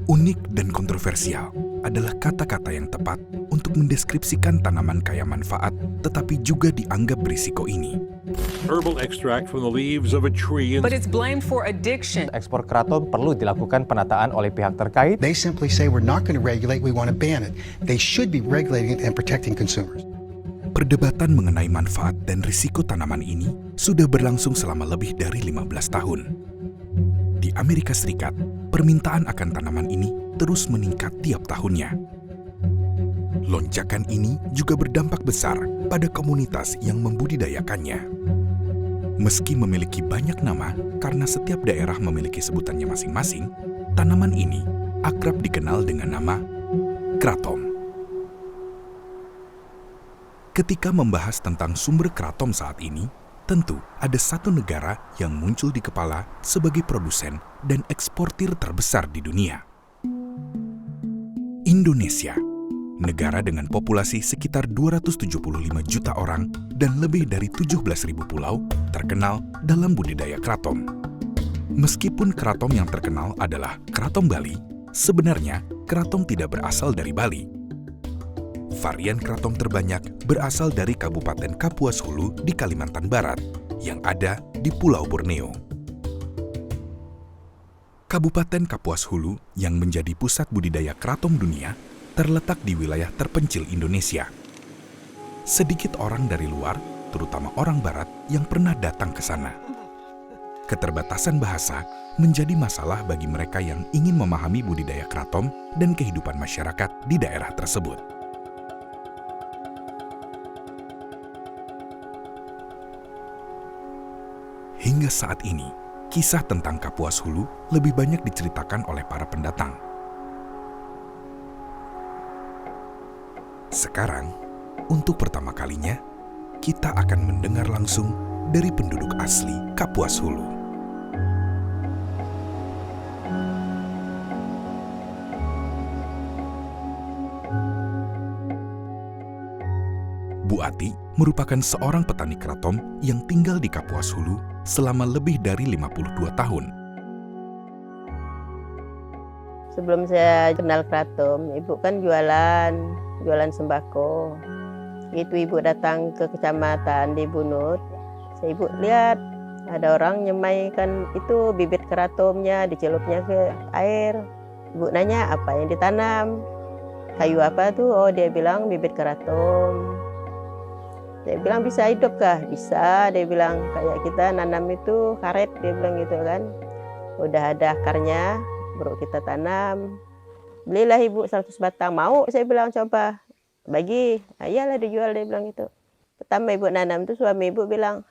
Unik dan kontroversial adalah kata-kata yang tepat untuk mendeskripsikan tanaman kaya manfaat tetapi juga dianggap berisiko ini. Herbal extract from the leaves of a tree. But it's blamed for addiction. Ekspor kraton perlu dilakukan penataan oleh pihak terkait. They simply say we're not going to regulate, we want to ban it. They should be regulating it and protecting consumers. Perdebatan mengenai manfaat dan risiko tanaman ini sudah berlangsung selama lebih dari 15 tahun. Di Amerika Serikat, permintaan akan tanaman ini terus meningkat tiap tahunnya. Lonjakan ini juga berdampak besar pada komunitas yang membudidayakannya. Meski memiliki banyak nama karena setiap daerah memiliki sebutannya masing-masing, tanaman ini akrab dikenal dengan nama kratom. Ketika membahas tentang sumber kratom saat ini, tentu ada satu negara yang muncul di kepala sebagai produsen dan eksportir terbesar di dunia. Indonesia, negara dengan populasi sekitar 275 juta orang dan lebih dari 17.000 pulau, terkenal dalam budidaya kratom. Meskipun kratom yang terkenal adalah kratom Bali, sebenarnya kratom tidak berasal dari Bali. Varian kratom terbanyak berasal dari Kabupaten Kapuas Hulu di Kalimantan Barat, yang ada di Pulau Borneo. Kabupaten Kapuas Hulu yang menjadi pusat budidaya kratom dunia terletak di wilayah terpencil Indonesia. Sedikit orang dari luar, terutama orang barat, yang pernah datang ke sana. Keterbatasan bahasa menjadi masalah bagi mereka yang ingin memahami budidaya kratom dan kehidupan masyarakat di daerah tersebut. Hingga saat ini, kisah tentang Kapuas Hulu lebih banyak diceritakan oleh para pendatang. Sekarang, untuk pertama kalinya, kita akan mendengar langsung dari penduduk asli Kapuas Hulu. Bu Ati merupakan seorang petani kratom yang tinggal di Kapuas Hulu selama lebih dari 52 tahun. Sebelum saya kenal kratom, ibu kan jualan sembako. Itu ibu datang ke kecamatan di Bunut. Saya ibu lihat ada orang nyemaikan itu bibit kratomnya, dicelupnya ke air. Ibu nanya apa yang ditanam, kayu apa tuh? Oh, dia bilang bibit kratom. Dia bilang bisa hidup kah? Bisa, dia bilang kayak kita nanam itu karet, dia bilang gitu kan. Udah ada akarnya, baru kita tanam. Belilah ibu 100 batang, mau? Saya bilang coba, bagi. Iyalah dijual, dia bilang gitu. Pertama ibu nanam tuh suami ibu bilang,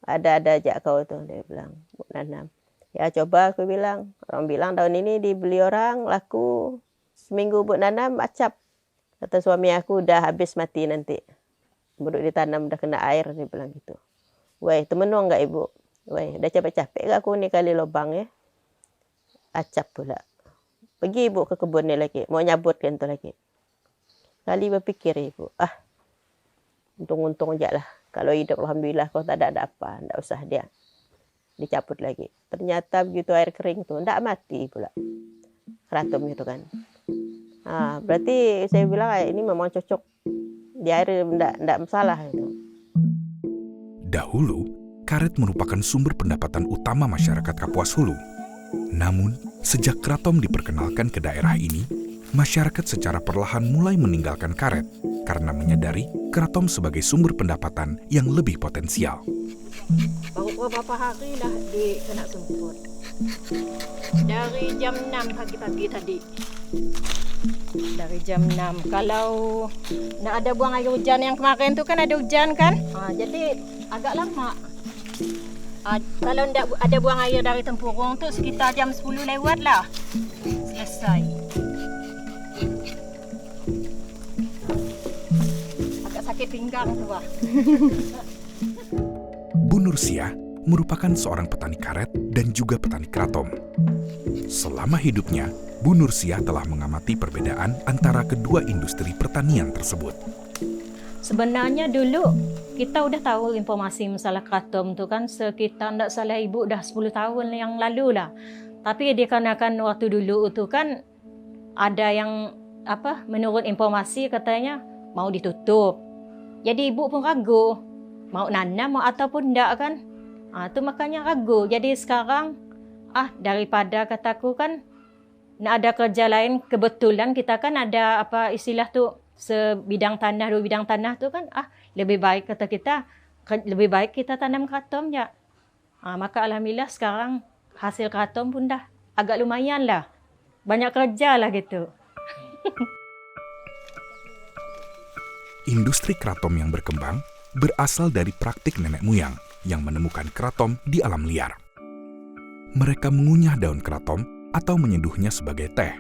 ada-ada aja kau tuh, dia bilang, ibu nanam. Ya coba aku bilang, orang bilang tahun ini dibeli orang, laku. Seminggu ibu nanam, acap. Kata suami aku udah habis mati nanti. Baru ditanam udah kena air, dia bilang gitu. Wah, temenuang nggak ibu? Wah, udah capek-capek gak aku nih kali lubang ya? Acap pula. Pergi ibu ke kebun ni lagi, mau nyabut kan tu lagi. Kali berpikir ibu, untung-untung aja lah. Kalau hidup alhamdulillah, kalau tak ada apa, ndak usah dia dicabut lagi. Ternyata begitu air kering tu, ndak mati pula. Kratom gitu kan. Berarti saya bilang ini memang cocok. Di air enggak masalah itu. Dahulu, karet merupakan sumber pendapatan utama masyarakat Kapuas Hulu. Namun, sejak kratom diperkenalkan ke daerah ini, masyarakat secara perlahan mulai meninggalkan karet karena menyadari kratom sebagai sumber pendapatan yang lebih potensial. Baru beberapa hari dah kena semprot. Dari jam 6 pagi-pagi tadi. Dari jam 6. Kalau nak ada buang air hujan yang kemarin tu kan ada hujan kan? Jadi agak lama. Kalau ndak ada buang air dari tempurung tu sekitar jam 10 lewat lah. Selesai. Agak sakit pinggang tu lah. Bu Nursiah merupakan seorang petani karet dan juga petani kratom. Selama hidupnya, Bu Nursiah telah mengamati perbedaan antara kedua industri pertanian tersebut. Sebenarnya dulu kita udah tahu informasi masalah kratom tu kan sekitar tak salah ibu dah 10 tahun yang lalu lah. Tapi dikarenakan waktu dulu itu kan ada yang menurut informasi katanya mau ditutup. Jadi ibu pun ragu mau nanam ataupun enggak kan. Itu makanya ragu. Jadi sekarang daripada kataku kan nak ada kerja lain, kebetulan kita kan ada istilah tu sebidang tanah, 2 bidang tanah tu kan lebih baik kata kita, lebih baik kita tanam kratom ya. Maka alhamdulillah sekarang hasil kratom pun dah agak lumayan lah. Banyak kerja lah gitu. Industri kratom yang berkembang berasal dari praktik nenek moyang yang menemukan kratom di alam liar. Mereka mengunyah daun kratom atau menyeduhnya sebagai teh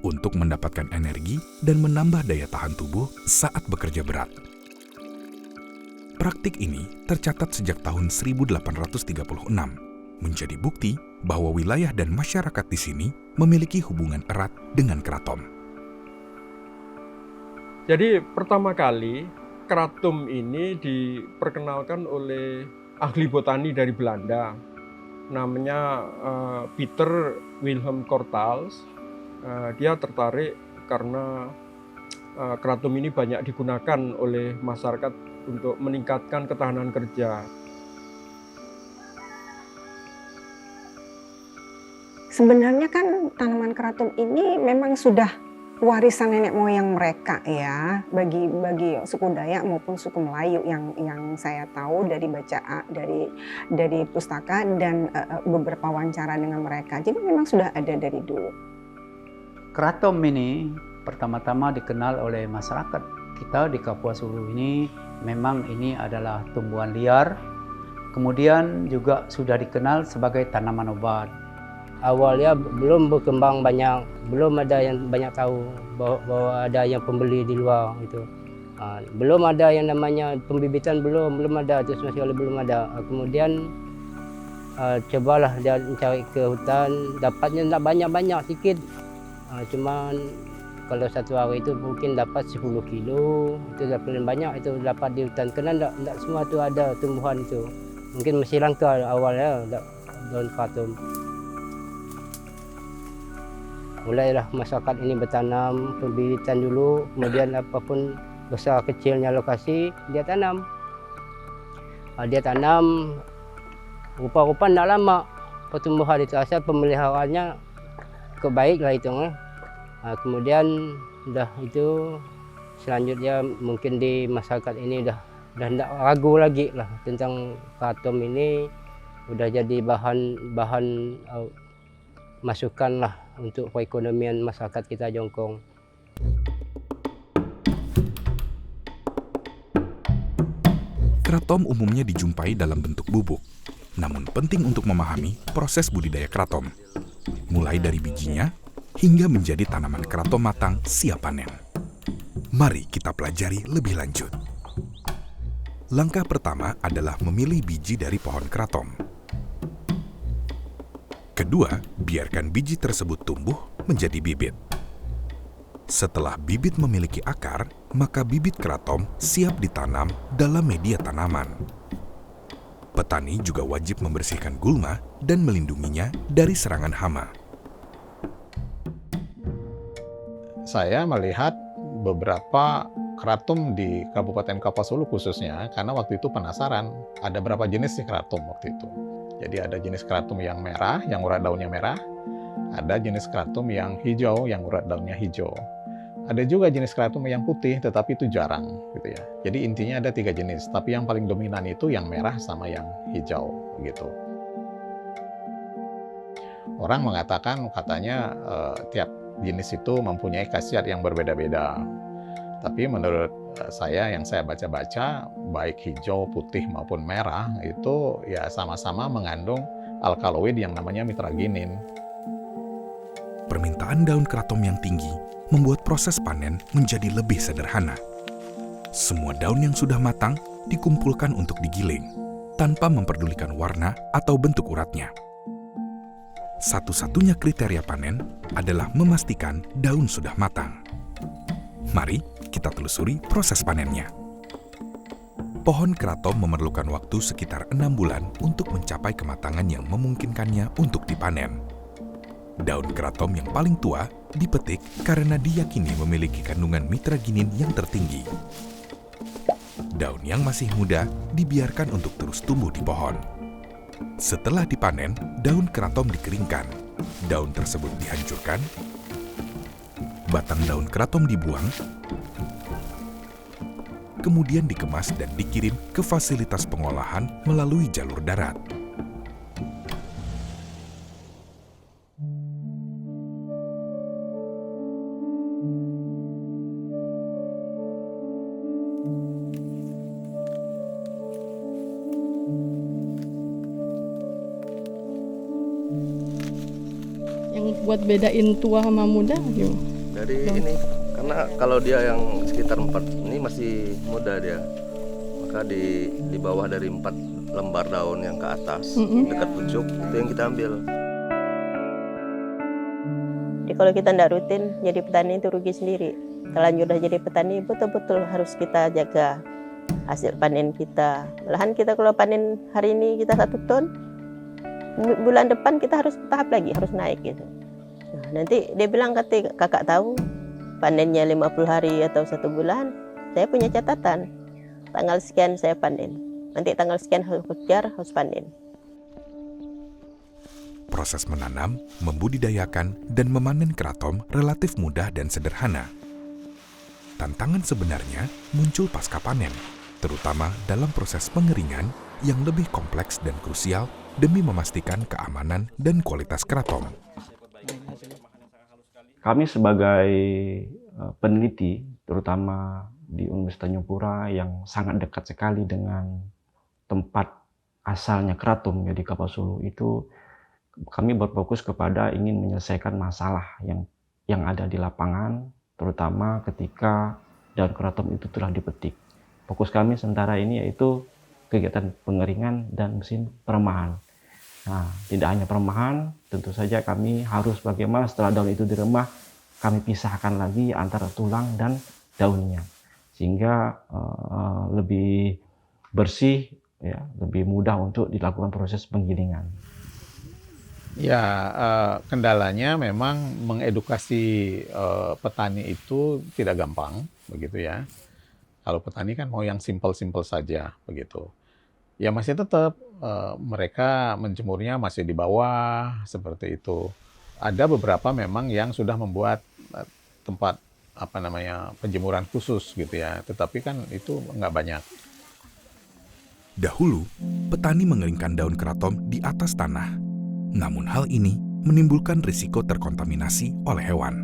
untuk mendapatkan energi dan menambah daya tahan tubuh saat bekerja berat. Praktik ini tercatat sejak tahun 1836, menjadi bukti bahwa wilayah dan masyarakat di sini memiliki hubungan erat dengan kratom. Jadi pertama kali kratom ini diperkenalkan oleh ahli botani dari Belanda, namanya Peter Wilhelm Cortals. Dia tertarik karena kratom ini banyak digunakan oleh masyarakat untuk meningkatkan ketahanan kerja. Sebenarnya kan tanaman kratom ini memang sudah warisan nenek moyang mereka ya, bagi suku Dayak maupun suku Melayu yang saya tahu dari baca dari pustaka dan beberapa wawancara dengan mereka. Jadi memang sudah ada dari dulu. Kratom ini pertama-tama dikenal oleh masyarakat kita di Kapuas Hulu ini, memang ini adalah tumbuhan liar. Kemudian juga sudah dikenal sebagai tanaman obat. Awalnya belum berkembang banyak, belum ada yang banyak tahu bahwa ada yang pembeli di luar itu. Belum ada yang namanya pembibitan, belum ada, itu sama sekali belum ada. Kemudian cobalah dia mencari ke hutan, dapatnya tak banyak sedikit. Cuman kalau satu hari itu mungkin dapat 10 kilo, itu dah paling banyak itu dapat di hutan. Kerana tak semua tu ada tumbuhan itu. Mungkin masih langka awalnya daun kratom. Mulailah masyarakat ini bertanam, pembibitan dulu, kemudian apapun besar kecilnya lokasi, dia tanam. Dia tanam, rupa-rupa tak lama pertumbuhan itu, asal pemeliharaannya kebaiklah itu. Kemudian dah itu selanjutnya mungkin di masyarakat ini dah tidak ragu lagi lah tentang kratom ini, sudah jadi bahan masukan lah untuk perekonomian masyarakat kita Jongkong. Kratom umumnya dijumpai dalam bentuk bubuk, namun penting untuk memahami proses budidaya kratom, mulai dari bijinya hingga menjadi tanaman kratom matang siap panen. Mari kita pelajari lebih lanjut. Langkah pertama adalah memilih biji dari pohon kratom. Kedua, biarkan biji tersebut tumbuh menjadi bibit. Setelah bibit memiliki akar, maka bibit kratom siap ditanam dalam media tanaman. Petani juga wajib membersihkan gulma dan melindunginya dari serangan hama. Saya melihat beberapa kratom di Kabupaten Kapuas Hulu khususnya, karena waktu itu penasaran ada berapa jenis sih kratom waktu itu. Jadi ada jenis kratom yang merah, yang urat daunnya merah. Ada jenis kratom yang hijau, yang urat daunnya hijau. Ada juga jenis kratom yang putih, tetapi itu jarang, gitu ya. Jadi intinya ada 3 jenis, tapi yang paling dominan itu yang merah sama yang hijau, gitu. Orang mengatakan katanya tiap jenis itu mempunyai khasiat yang berbeda-beda. Tapi menurut saya yang saya baca-baca, baik hijau, putih maupun merah itu ya sama-sama mengandung alkaloid yang namanya mitraginin. Permintaan daun kratom yang tinggi membuat proses panen menjadi lebih sederhana. Semua daun yang sudah matang dikumpulkan untuk digiling, tanpa memperdulikan warna atau bentuk uratnya. Satu-satunya kriteria panen adalah memastikan daun sudah matang. Mari kita telusuri proses panennya. Pohon kratom memerlukan waktu sekitar 6 bulan untuk mencapai kematangan yang memungkinkannya untuk dipanen. Daun kratom yang paling tua dipetik karena diyakini memiliki kandungan mitraginin yang tertinggi. Daun yang masih muda dibiarkan untuk terus tumbuh di pohon. Setelah dipanen, daun kratom dikeringkan. Daun tersebut dihancurkan, batang daun kratom dibuang, kemudian dikemas dan dikirim ke fasilitas pengolahan melalui jalur darat. Yang buat bedain tua sama muda gimana? Dari ini, karena kalau dia yang sekitar 4 ini masih muda dia, maka di bawah dari 4 lembar daun yang ke atas dekat pucuk itu yang kita ambil. Jadi kalau kita tidak rutin jadi petani itu rugi sendiri. Kalau sudah jadi petani betul-betul harus kita jaga hasil panen kita. Malahan kita kalau panen hari ini kita 1 ton, bulan depan kita harus tahap lagi, harus naik gitu. Nah, nanti dia bilang, kakak tahu panennya 50 hari atau 1 bulan, saya punya catatan. Tanggal sekian saya panen. Nanti tanggal sekian harus kejar, harus panen. Proses menanam, membudidayakan, dan memanen kratom relatif mudah dan sederhana. Tantangan sebenarnya muncul pasca panen, terutama dalam proses pengeringan yang lebih kompleks dan krusial demi memastikan keamanan dan kualitas kratom. Kami sebagai peneliti, terutama di Universitas Tanjung Pura yang sangat dekat sekali dengan tempat asalnya kratom di Kapuasulu, itu kami berfokus kepada ingin menyelesaikan masalah yang ada di lapangan, terutama ketika daun kratom itu telah dipetik. Fokus kami sementara ini yaitu kegiatan pengeringan dan mesin peremahan. Nah, tidak hanya peremahan, tentu saja kami harus bagaimana setelah daun itu diremah, kami pisahkan lagi antara tulang dan daunnya. Sehingga lebih bersih, ya, lebih mudah untuk dilakukan proses penggilingan. Ya, kendalanya memang mengedukasi petani itu tidak gampang, begitu ya. Kalau petani kan mau yang simpel-simpel saja, begitu. Ya masih tetap mereka menjemurnya masih di bawah, seperti itu. Ada beberapa memang yang sudah membuat tempat penjemuran khusus gitu ya, tetapi kan itu nggak banyak. Dahulu, petani mengeringkan daun kratom di atas tanah. Namun hal ini menimbulkan risiko terkontaminasi oleh hewan.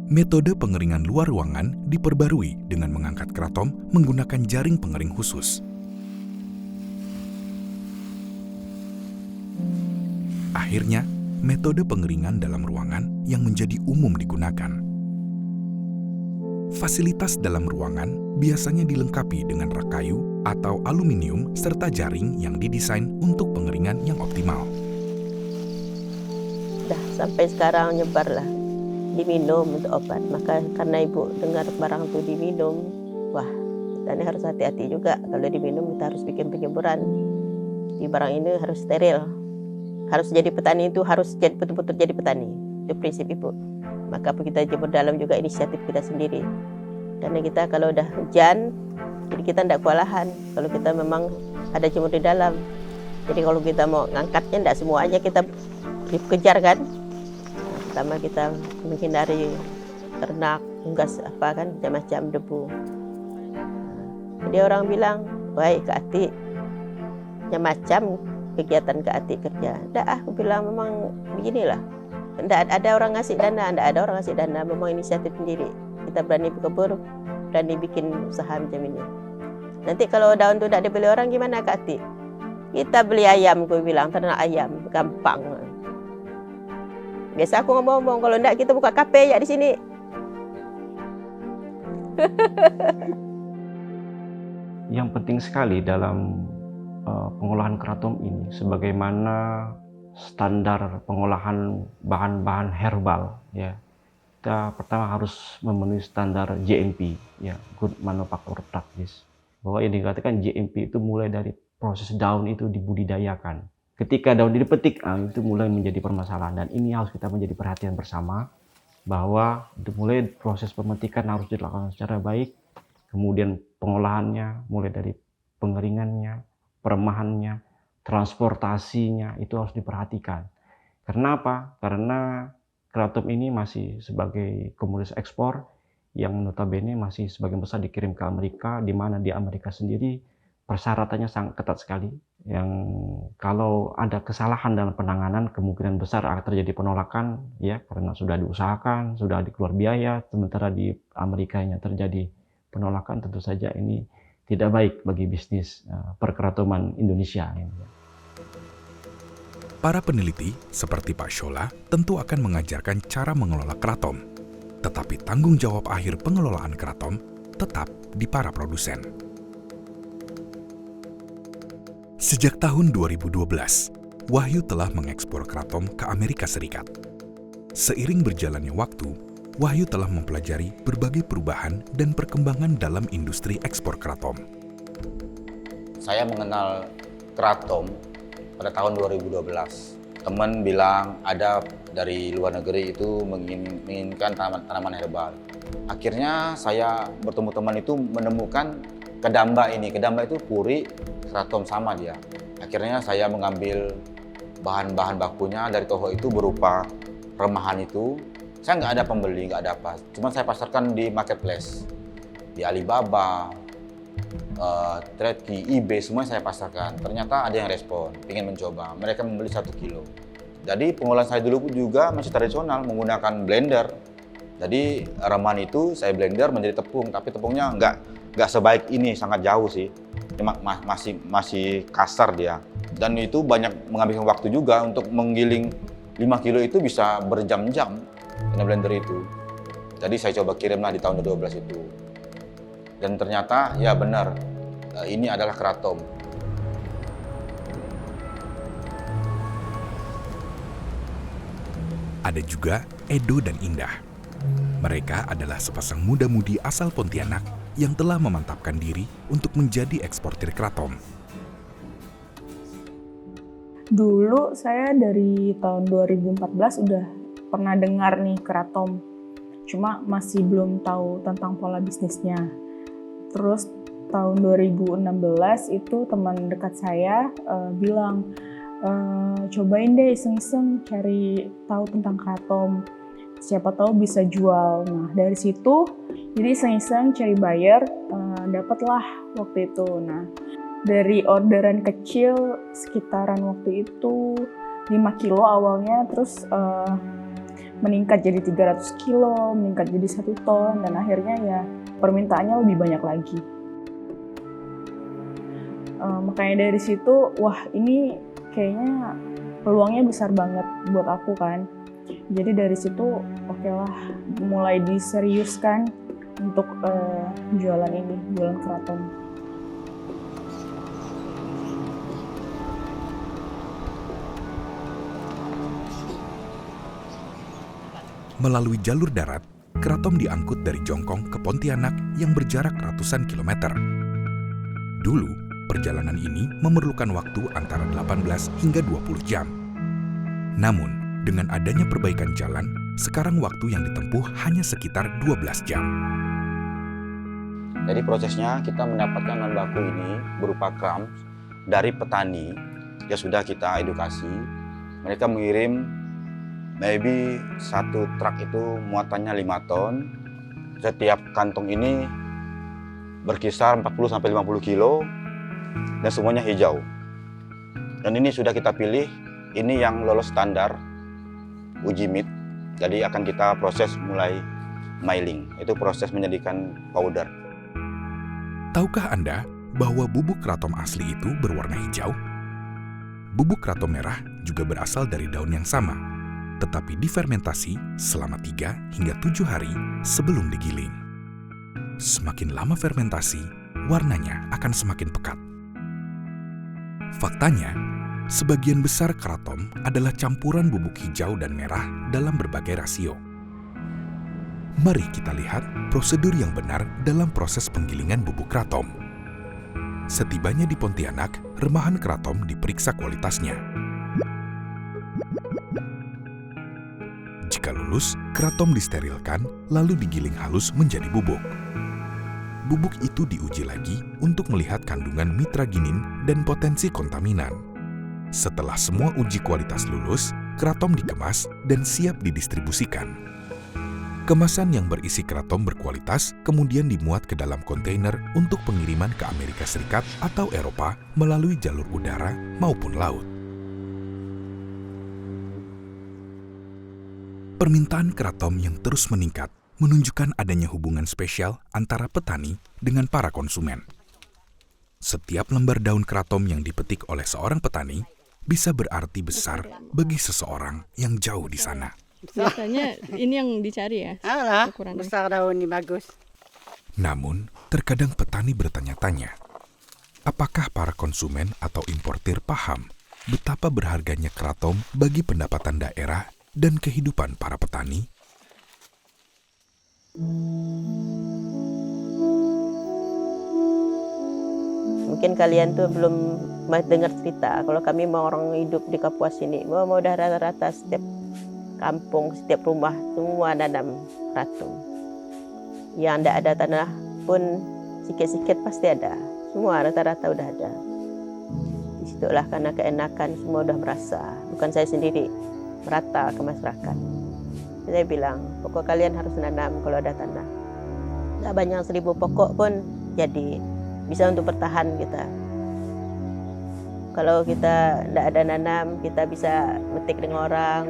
Metode pengeringan luar ruangan diperbarui dengan mengangkat kratom menggunakan jaring pengering khusus. Akhirnya, metode pengeringan dalam ruangan yang menjadi umum digunakan. Fasilitas dalam ruangan biasanya dilengkapi dengan rak kayu atau aluminium serta jaring yang didesain untuk pengeringan yang optimal. Dah sampai sekarang nyebarlah diminum untuk obat. Maka karena ibu dengar barang itu diminum, wah kita ini harus hati-hati juga. Kalau diminum kita harus bikin penjemuran. Di barang ini harus steril. Harus jadi petani itu harus betul-betul jadi petani. Itu prinsip ibu. Maka kita jemur dalam juga inisiatif kita sendiri. Karena kita kalau udah hujan, jadi kita tidak kewalahan. Kalau kita memang ada jemur di dalam. Jadi kalau kita mau ngangkatnya, tidak semuanya kita kejar kan. Pertama kita menghindari ternak, unggas apa kan, macam-macam debu. Jadi orang bilang, wah Kak Ati, macam kegiatan Kak Ati kerja. Tidak, aku bilang memang beginilah. Tidak ada orang ngasih dana, tidak ada orang ngasih dana, memang inisiatif sendiri. Kita berani berkebun, berani bikin usaha macam ini. Nanti kalau daun itu tidak dibeli orang gimana Kak Ati? Kita beli ayam, aku bilang, ternak ayam, gampang. Biasa aku ngomong, kalau enggak kita buka kafe ya di sini. Yang penting sekali dalam pengolahan kratom ini, sebagaimana standar pengolahan bahan-bahan herbal, ya, kita pertama harus memenuhi standar GMP, ya, Good Manufacturing Practice. Bahwa yang dikatakan GMP itu mulai dari proses daun itu dibudidayakan, ketika daun dipetik, itu mulai menjadi permasalahan. Dan ini harus kita menjadi perhatian bersama, bahwa mulai proses pemetikan harus dilakukan secara baik, kemudian pengolahannya, mulai dari pengeringannya, peremahannya, transportasinya, itu harus diperhatikan. Karena apa? Karena kratom ini masih sebagai komoditas ekspor yang notabene masih sebagian besar dikirim ke Amerika, di mana di Amerika sendiri persyaratannya sangat ketat sekali. Yang kalau ada kesalahan dalam penanganan, kemungkinan besar akan terjadi penolakan, ya, karena sudah diusahakan, sudah dikeluar biaya, sementara di Amerikanya terjadi penolakan, tentu saja ini tidak baik bagi bisnis perkeratoman Indonesia. Para peneliti seperti Pak Shola tentu akan mengajarkan cara mengelola kratom, tetapi tanggung jawab akhir pengelolaan kratom tetap di para produsen. Sejak tahun 2012, Wahyu telah mengekspor kratom ke Amerika Serikat. Seiring berjalannya waktu, Wahyu telah mempelajari berbagai perubahan dan perkembangan dalam industri ekspor kratom. Saya mengenal kratom pada tahun 2012. Teman bilang ada dari luar negeri itu menginginkan tanaman herbal. Akhirnya saya bertemu teman itu menemukan kedamba ini. Kedamba itu puri, kratom sama dia. Akhirnya saya mengambil bahan-bahan bakunya dari Toho itu berupa remahan itu. Saya nggak ada pembeli, nggak ada apa. Cuma saya pasarkan di marketplace, di Alibaba, Tradekey, eBay, semuanya saya pasarkan. Ternyata ada yang respon, ingin mencoba. Mereka membeli 1 kilo. Jadi pengolahan saya dulu juga masih tradisional, menggunakan blender. Jadi remahan itu saya blender menjadi tepung, tapi tepungnya nggak sebaik ini, sangat jauh sih. Masih kasar dia. Dan itu banyak menghabiskan waktu juga untuk menggiling 5 kilo itu bisa berjam-jam dengan blender itu. Jadi saya coba kirimlah di tahun 2012 itu. Dan ternyata ya benar, ini adalah kratom. Ada juga Edo dan Indah. Mereka adalah sepasang muda-mudi asal Pontianak yang telah memantapkan diri untuk menjadi eksportir kratom. Dulu saya dari tahun 2014 udah pernah dengar nih kratom, cuma masih belum tahu tentang pola bisnisnya. Terus tahun 2016 itu teman dekat saya bilang, cobain deh iseng-iseng cari tahu tentang kratom, siapa tahu bisa jual. Nah dari situ jadi iseng-iseng cari buyer, dapatlah waktu itu. Nah dari orderan kecil sekitaran waktu itu 5 kilo awalnya, terus meningkat jadi 300 kilo, meningkat jadi 1 ton, dan akhirnya ya permintaannya lebih banyak lagi. Makanya dari situ, wah ini kayaknya peluangnya besar banget buat aku kan. Jadi dari situ oke lah, mulai diseriuskan untuk jualan ini, jualan kratom. Melalui jalur darat, kratom diangkut dari Jongkong ke Pontianak yang berjarak ratusan kilometer. Dulu, perjalanan ini memerlukan waktu antara 18 hingga 20 jam. Namun, dengan adanya perbaikan jalan, sekarang waktu yang ditempuh hanya sekitar 12 jam. Jadi prosesnya kita mendapatkan bahan baku ini berupa kram dari petani yang sudah kita edukasi. Mereka mengirim maybe 1 truk itu muatannya 5 ton. Setiap kantong ini berkisar 40-50 kilo dan semuanya hijau. Dan ini sudah kita pilih, ini yang lolos standar uji MIT. Jadi akan kita proses mulai miling, itu proses menjadikan powder. Tahukah Anda bahwa bubuk kratom asli itu berwarna hijau? Bubuk kratom merah juga berasal dari daun yang sama, tetapi difermentasi selama 3 hingga 7 hari sebelum digiling. Semakin lama fermentasi, warnanya akan semakin pekat. Faktanya, sebagian besar kratom adalah campuran bubuk hijau dan merah dalam berbagai rasio. Mari kita lihat prosedur yang benar dalam proses penggilingan bubuk kratom. Setibanya di Pontianak, remahan kratom diperiksa kualitasnya. halus, kratom disterilkan lalu digiling halus menjadi bubuk. Bubuk itu diuji lagi untuk melihat kandungan mitraginin dan potensi kontaminan. Setelah semua uji kualitas lulus, kratom dikemas dan siap didistribusikan. Kemasan yang berisi kratom berkualitas kemudian dimuat ke dalam kontainer untuk pengiriman ke Amerika Serikat atau Eropa melalui jalur udara maupun laut. Permintaan kratom yang terus meningkat menunjukkan adanya hubungan spesial antara petani dengan para konsumen. Setiap lembar daun kratom yang dipetik oleh seorang petani bisa berarti besar bagi seseorang yang jauh di sana. Biasanya ini yang dicari ya? Alah, besar daun ini bagus. Namun, terkadang petani bertanya-tanya, apakah para konsumen atau importir paham betapa berharganya kratom bagi pendapatan daerah dan kehidupan para petani? Mungkin kalian tuh belum dengar cerita. Kalau kami mau orang hidup di Kapuas ini, mau udah rata-rata setiap kampung, setiap rumah semua nanam kratom. Yang tidak ada tanah pun sikit-sikit pasti ada. Semua rata-rata udah ada. Disitulah karena keenakan semua udah merasa. Bukan saya sendiri, merata ke masyarakat. Saya bilang, pokok kalian harus nanam kalau ada tanah. Tidak banyak 1000 pokok pun jadi bisa untuk bertahan kita. Kalau kita tidak ada nanam, kita bisa metik dengan orang.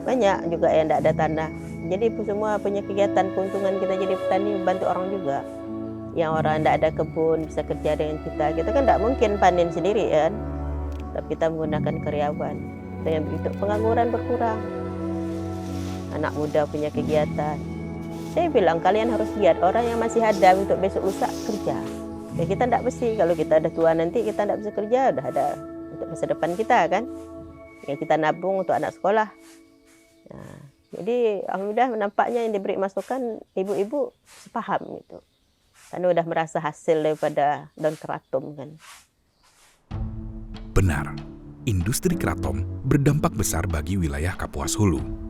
Banyak juga yang tidak ada tanah. Jadi semua punya kegiatan, keuntungan kita jadi petani, membantu orang juga. Yang orang tidak ada kebun bisa kerja dengan kita. Kita kan tidak mungkin panen sendiri kan. Tapi kita menggunakan karyawan. Dengan begitu pengangguran berkurang. Anak muda punya kegiatan. Saya bilang kalian harus lihat orang yang masih ada untuk besok lusa kerja. Ya kita tidak mesti kalau kita ada tua nanti kita tidak bisa kerja, udah ada untuk masa depan kita kan. Ya kita nabung untuk anak sekolah. Nah, jadi alhamdulillah nampaknya yang diberi masukan ibu-ibu sepaham gitu. Karena udah merasa hasil daripada daun kratom kan. Benar, industri kratom berdampak besar bagi wilayah Kapuas Hulu.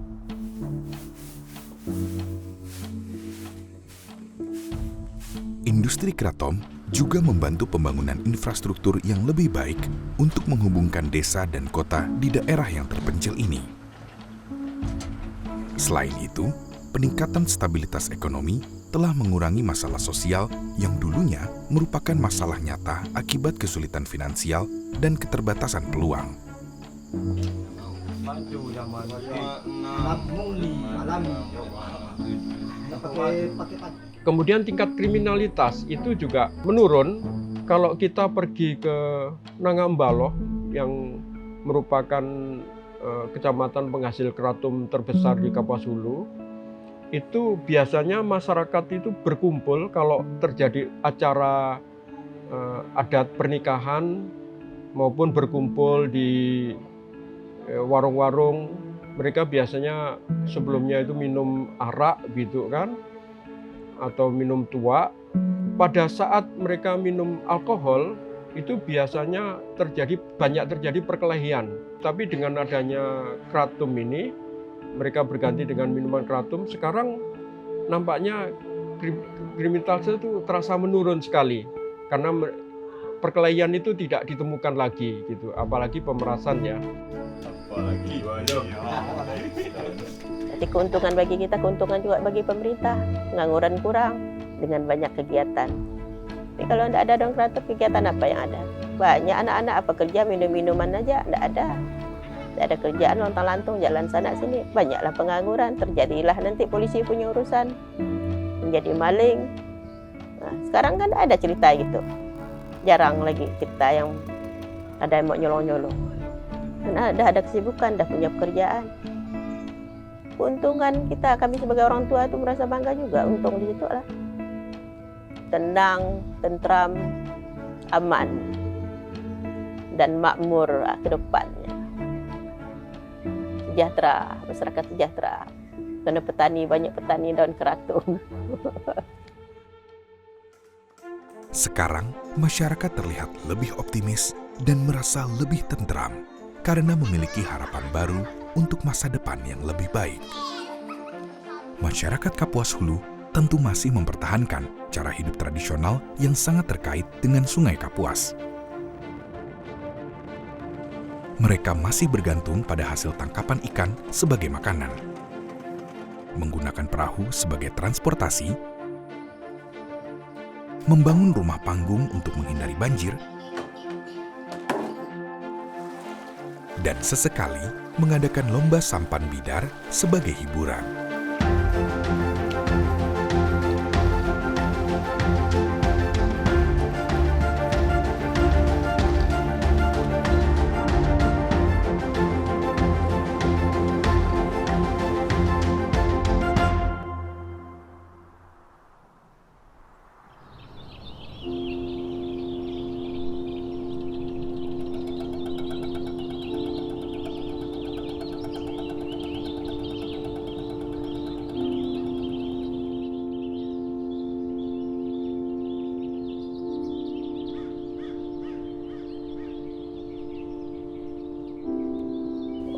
Industri kratom juga membantu pembangunan infrastruktur yang lebih baik untuk menghubungkan desa dan kota di daerah yang terpencil ini. Selain itu, peningkatan stabilitas ekonomi telah mengurangi masalah sosial yang dulunya merupakan masalah nyata akibat kesulitan finansial dan keterbatasan peluang. Kemudian tingkat kriminalitas itu juga menurun. Kalau kita pergi ke Nangambaloh yang merupakan kecamatan penghasil kratom terbesar di Kapuas Hulu, itu biasanya masyarakat itu berkumpul kalau terjadi acara adat pernikahan maupun berkumpul di warung-warung. Mereka biasanya sebelumnya itu minum arak gitu kan, atau minum tua. Pada saat mereka minum alkohol, itu biasanya banyak terjadi perkelahian. Tapi dengan adanya kratom ini, mereka berganti dengan minuman kratom. Sekarang nampaknya kriminalitas itu terasa menurun sekali karena perkelahian itu tidak ditemukan lagi gitu, apalagi pemerasan ya. Jadi keuntungan bagi kita, keuntungan juga bagi pemerintah. Pengangguran kurang dengan banyak kegiatan. Tapi kalau tidak ada daun kratom, kegiatan apa yang ada? Banyak anak-anak apa kerja minum-minuman aja, tidak ada. Tidak ada kerjaan, lontang-lantung jalan sana sini. Banyaklah pengangguran, terjadilah nanti polisi punya urusan, menjadi maling. Nah, sekarang kan ada cerita gitu. Jarang lagi cerita yang ada yang mau nyolong-nyolong. Karena ada kesibukan, dah punya pekerjaan. Keuntungan kita, kami sebagai orang tua itu merasa bangga juga, untung di situ lah. Tenang, tentram, aman, dan makmur ke depannya. Sejahtera, masyarakat sejahtera. Karena petani, banyak petani daun kratom. Sekarang, masyarakat terlihat lebih optimis dan merasa lebih tentram karena memiliki harapan baru untuk masa depan yang lebih baik. masyarakat Kapuas Hulu tentu masih mempertahankan cara hidup tradisional yang sangat terkait dengan Sungai Kapuas. Mereka masih bergantung pada hasil tangkapan ikan sebagai makanan, menggunakan perahu sebagai transportasi, membangun rumah panggung untuk menghindari banjir, dan sesekali mengadakan lomba sampan bidar sebagai hiburan.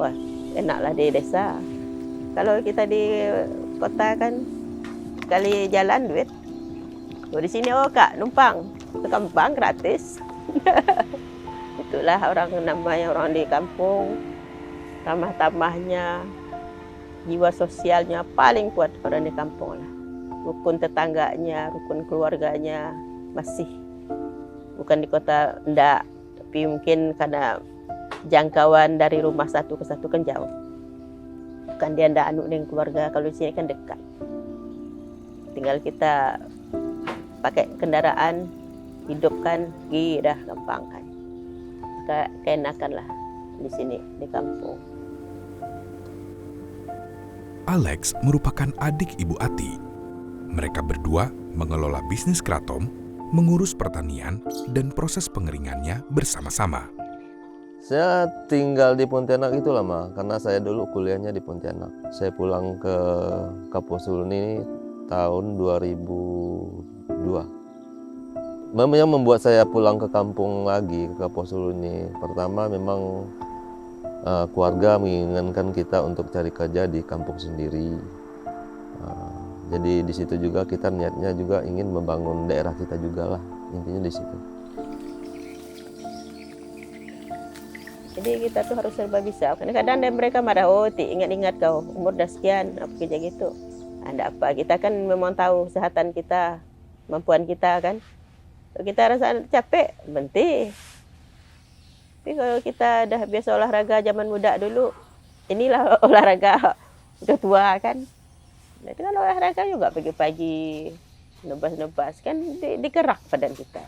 Wah, enaklah di desa. Kalau kita di kota kan sekali jalan duit. Di sini Kak numpang ke kampung gratis. Itulah namanya orang di kampung. Ramah-tamahnya, jiwa sosialnya paling kuat orang di kampung lah. Rukun tetangganya, rukun keluarganya masih. Bukan di kota enggak, tapi mungkin karena jangkauan dari rumah satu ke satu kan jauh. Bukan dia ndak anu dengan keluarga, kalau di sini kan dekat. Tinggal kita pakai kendaraan, hidupkan, pergi dah gampang kan. Keenakan lah di sini, di kampung. Alex merupakan adik Ibu Ati. Mereka berdua mengelola bisnis kratom, mengurus pertanian, dan proses pengeringannya bersama-sama. Saya tinggal di Pontianak itu lama, karena saya dulu kuliahnya di Pontianak. Saya pulang ke Kapuas Hulu ini tahun 2002. Yang membuat saya pulang ke kampung lagi, ke Kapuas Hulu ini, pertama memang keluarga menginginkan kita untuk cari kerja di kampung sendiri. Jadi di situ juga kita niatnya juga ingin membangun daerah kita juga lah, intinya di situ. Jadi kita tuh harus serba bisa. Kadang-kadang mereka marah, ingat-ingat kau umur dah sekian, apa kerja gitu. Ada apa? Kita kan memang tahu kesehatan kita, kemampuan kita kan. Kalau kita rasa capek, berhenti. Tapi kalau kita dah biasa olahraga zaman muda dulu, inilah olahraga udah tua kan. Nah, itu kan olahraga juga pagi-pagi, nebas-nebas kan dikerak badan kita.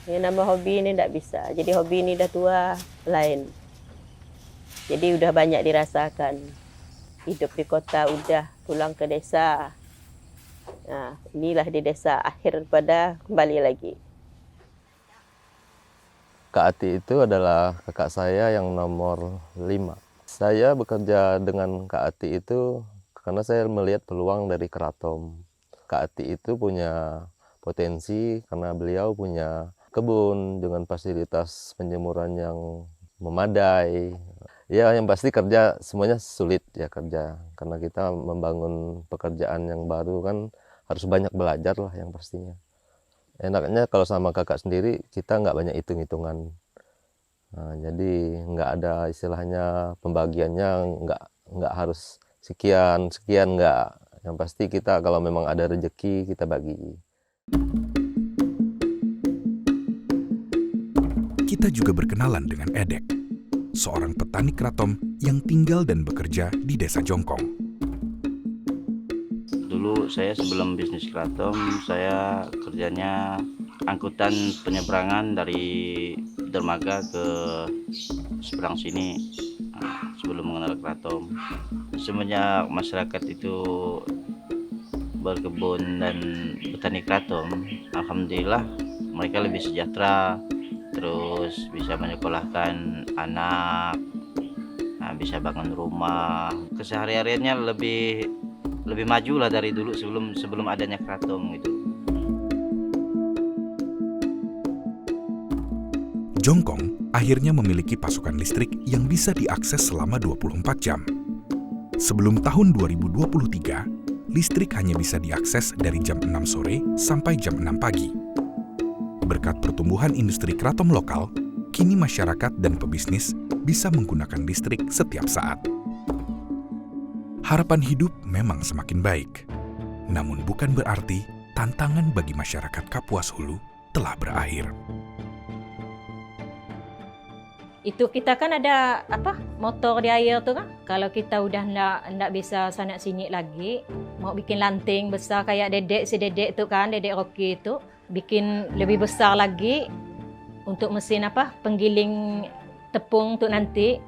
Yang nama hobi ini tidak bisa. Jadi hobi ini dah tua, lain. Jadi udah banyak dirasakan. Hidup di kota udah, pulang ke desa. Nah, inilah di desa, akhir pada kembali lagi. Kak Ati itu adalah kakak saya yang nomor 5. Saya bekerja dengan Kak Ati itu karena saya melihat peluang dari kratom. Kak Ati itu punya potensi karena beliau punya kebun dengan fasilitas penjemuran yang memadai. Ya, yang pasti kerja semuanya sulit ya kerja. Karena kita membangun pekerjaan yang baru kan harus banyak belajar lah yang pastinya. Enaknya kalau sama kakak sendiri kita nggak banyak hitung-hitungan. Nah, jadi nggak ada istilahnya pembagiannya nggak harus sekian nggak. Yang pasti kita kalau memang ada rezeki kita bagi. Kita juga berkenalan dengan Edek, seorang petani kratom yang tinggal dan bekerja di Desa Jongkong. Dulu saya sebelum bisnis kratom, saya kerjanya angkutan penyeberangan dari dermaga ke seberang sini sebelum mengenal kratom. Semenjak masyarakat itu berkebun dan petani kratom, alhamdulillah mereka lebih sejahtera, terus bisa menyekolahkan anak, bisa bangun rumah, kesehariannya lebih maju lah dari dulu sebelum adanya kratom gitu. Jongkong akhirnya memiliki pasokan listrik yang bisa diakses selama 24 jam. Sebelum tahun 2023, listrik hanya bisa diakses dari jam 6 sore sampai jam 6 pagi. Berkat pertumbuhan industri kratom lokal, kini masyarakat dan pebisnis bisa menggunakan listrik setiap saat. Harapan hidup memang semakin baik, namun bukan berarti tantangan bagi masyarakat Kapuas Hulu telah berakhir. Itu kita kan ada motor di air tuh kan. Kalau kita udah ndak bisa sana sini lagi, mau bikin lanting besar kayak si dedek tuh kan, dedek Rocky itu bikin lebih besar lagi untuk mesin penggiling tepung tuh nanti.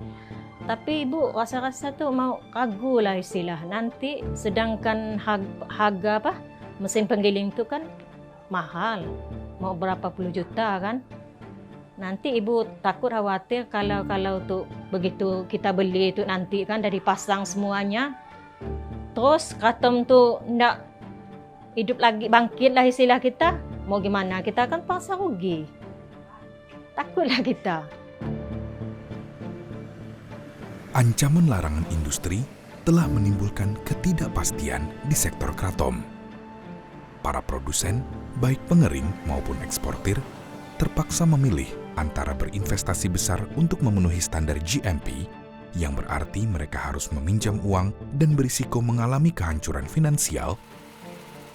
Tapi ibu rasa-rasa tuh mau ragu lah istilah nanti, sedangkan harga mesin penggiling tuh kan mahal, mau berapa puluh juta kan. Nanti ibu takut khawatir kalau tuh begitu kita beli itu nanti kan dari pasang semuanya, terus kratom tuh ndak hidup lagi, bangkit lah istilah kita. Mau gimana, kita kan paksa rugi. Takutlah kita. Ancaman larangan industri telah menimbulkan ketidakpastian di sektor kratom. Para produsen, baik pengering maupun eksportir, terpaksa memilih antara berinvestasi besar untuk memenuhi standar GMP, yang berarti mereka harus meminjam uang dan berisiko mengalami kehancuran finansial,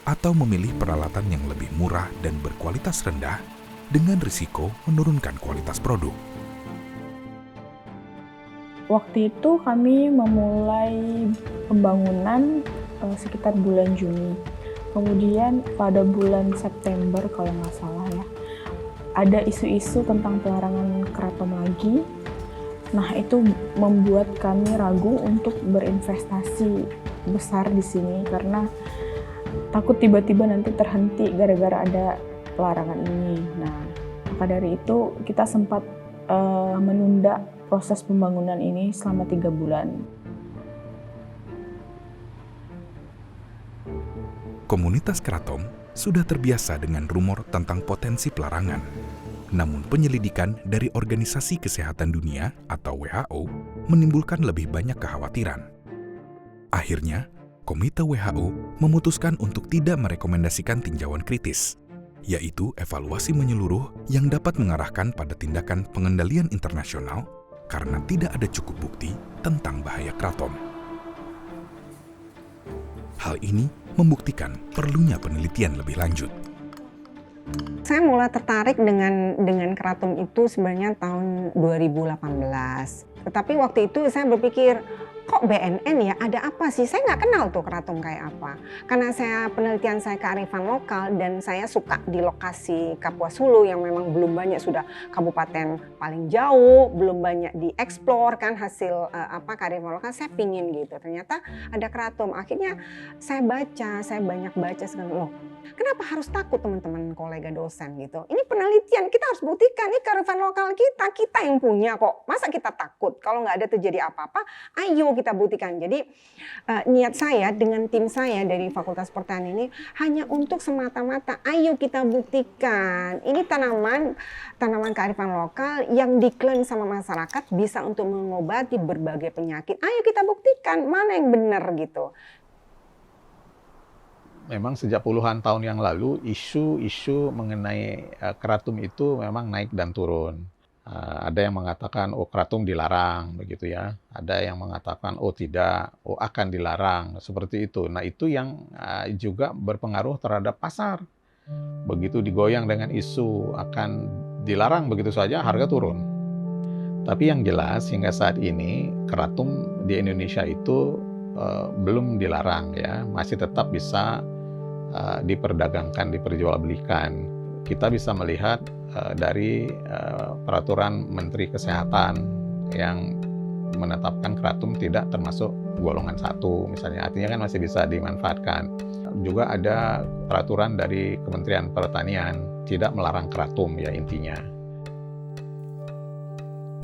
atau memilih peralatan yang lebih murah dan berkualitas rendah dengan risiko menurunkan kualitas produk. Waktu itu kami memulai pembangunan sekitar bulan Juni. Kemudian pada bulan September kalau nggak salah ya, ada isu-isu tentang pelarangan kratom lagi. Nah, itu membuat kami ragu untuk berinvestasi besar di sini karena takut tiba-tiba nanti terhenti gara-gara ada pelarangan ini. Nah, maka dari itu kita sempat menunda proses pembangunan ini selama 3 bulan. Komunitas kratom sudah terbiasa dengan rumor tentang potensi pelarangan. Namun penyelidikan dari Organisasi Kesehatan Dunia atau WHO menimbulkan lebih banyak kekhawatiran. Akhirnya, Komite WHO memutuskan untuk tidak merekomendasikan tinjauan kritis, yaitu evaluasi menyeluruh yang dapat mengarahkan pada tindakan pengendalian internasional karena tidak ada cukup bukti tentang bahaya kratom. Hal ini membuktikan perlunya penelitian lebih lanjut. Saya mulai tertarik dengan kratom itu sebenarnya tahun 2018. Tetapi waktu itu saya berpikir, kok BNN ya, ada apa sih? Saya nggak kenal tuh kratom kayak apa. Karena penelitian saya kearifan lokal dan saya suka di lokasi Kapuas Hulu yang memang belum banyak, sudah kabupaten paling jauh, belum banyak dieksplor kan hasil kearifan lokal. Saya pingin gitu. Ternyata ada kratom. Akhirnya saya banyak baca sekarang. Loh, kenapa harus takut teman-teman kolega dosen gitu? Ini penelitian, kita harus buktikan ini kearifan lokal kita yang punya kok. Masa kita takut kalau nggak ada terjadi apa-apa? Ayo kita buktikan. Jadi niat saya dengan tim saya dari Fakultas Pertanian ini hanya untuk semata-mata ayo kita buktikan ini tanaman kearifan lokal yang diklaim sama masyarakat bisa untuk mengobati berbagai penyakit. Ayo kita buktikan mana yang benar gitu. Memang sejak puluhan tahun yang lalu isu-isu mengenai kratom itu memang naik dan turun. Ada yang mengatakan oh kratom dilarang begitu ya, ada yang mengatakan oh tidak, oh akan dilarang seperti itu. Nah itu yang juga berpengaruh terhadap pasar. Begitu digoyang dengan isu akan dilarang begitu saja harga turun. Tapi yang jelas hingga saat ini kratom di Indonesia itu belum dilarang ya, masih tetap bisa diperdagangkan, diperjualbelikan. Kita bisa melihat dari peraturan Menteri Kesehatan yang menetapkan kratom tidak termasuk golongan 1 misalnya, artinya kan masih bisa dimanfaatkan. Juga ada peraturan dari Kementerian Pertanian tidak melarang kratom ya intinya.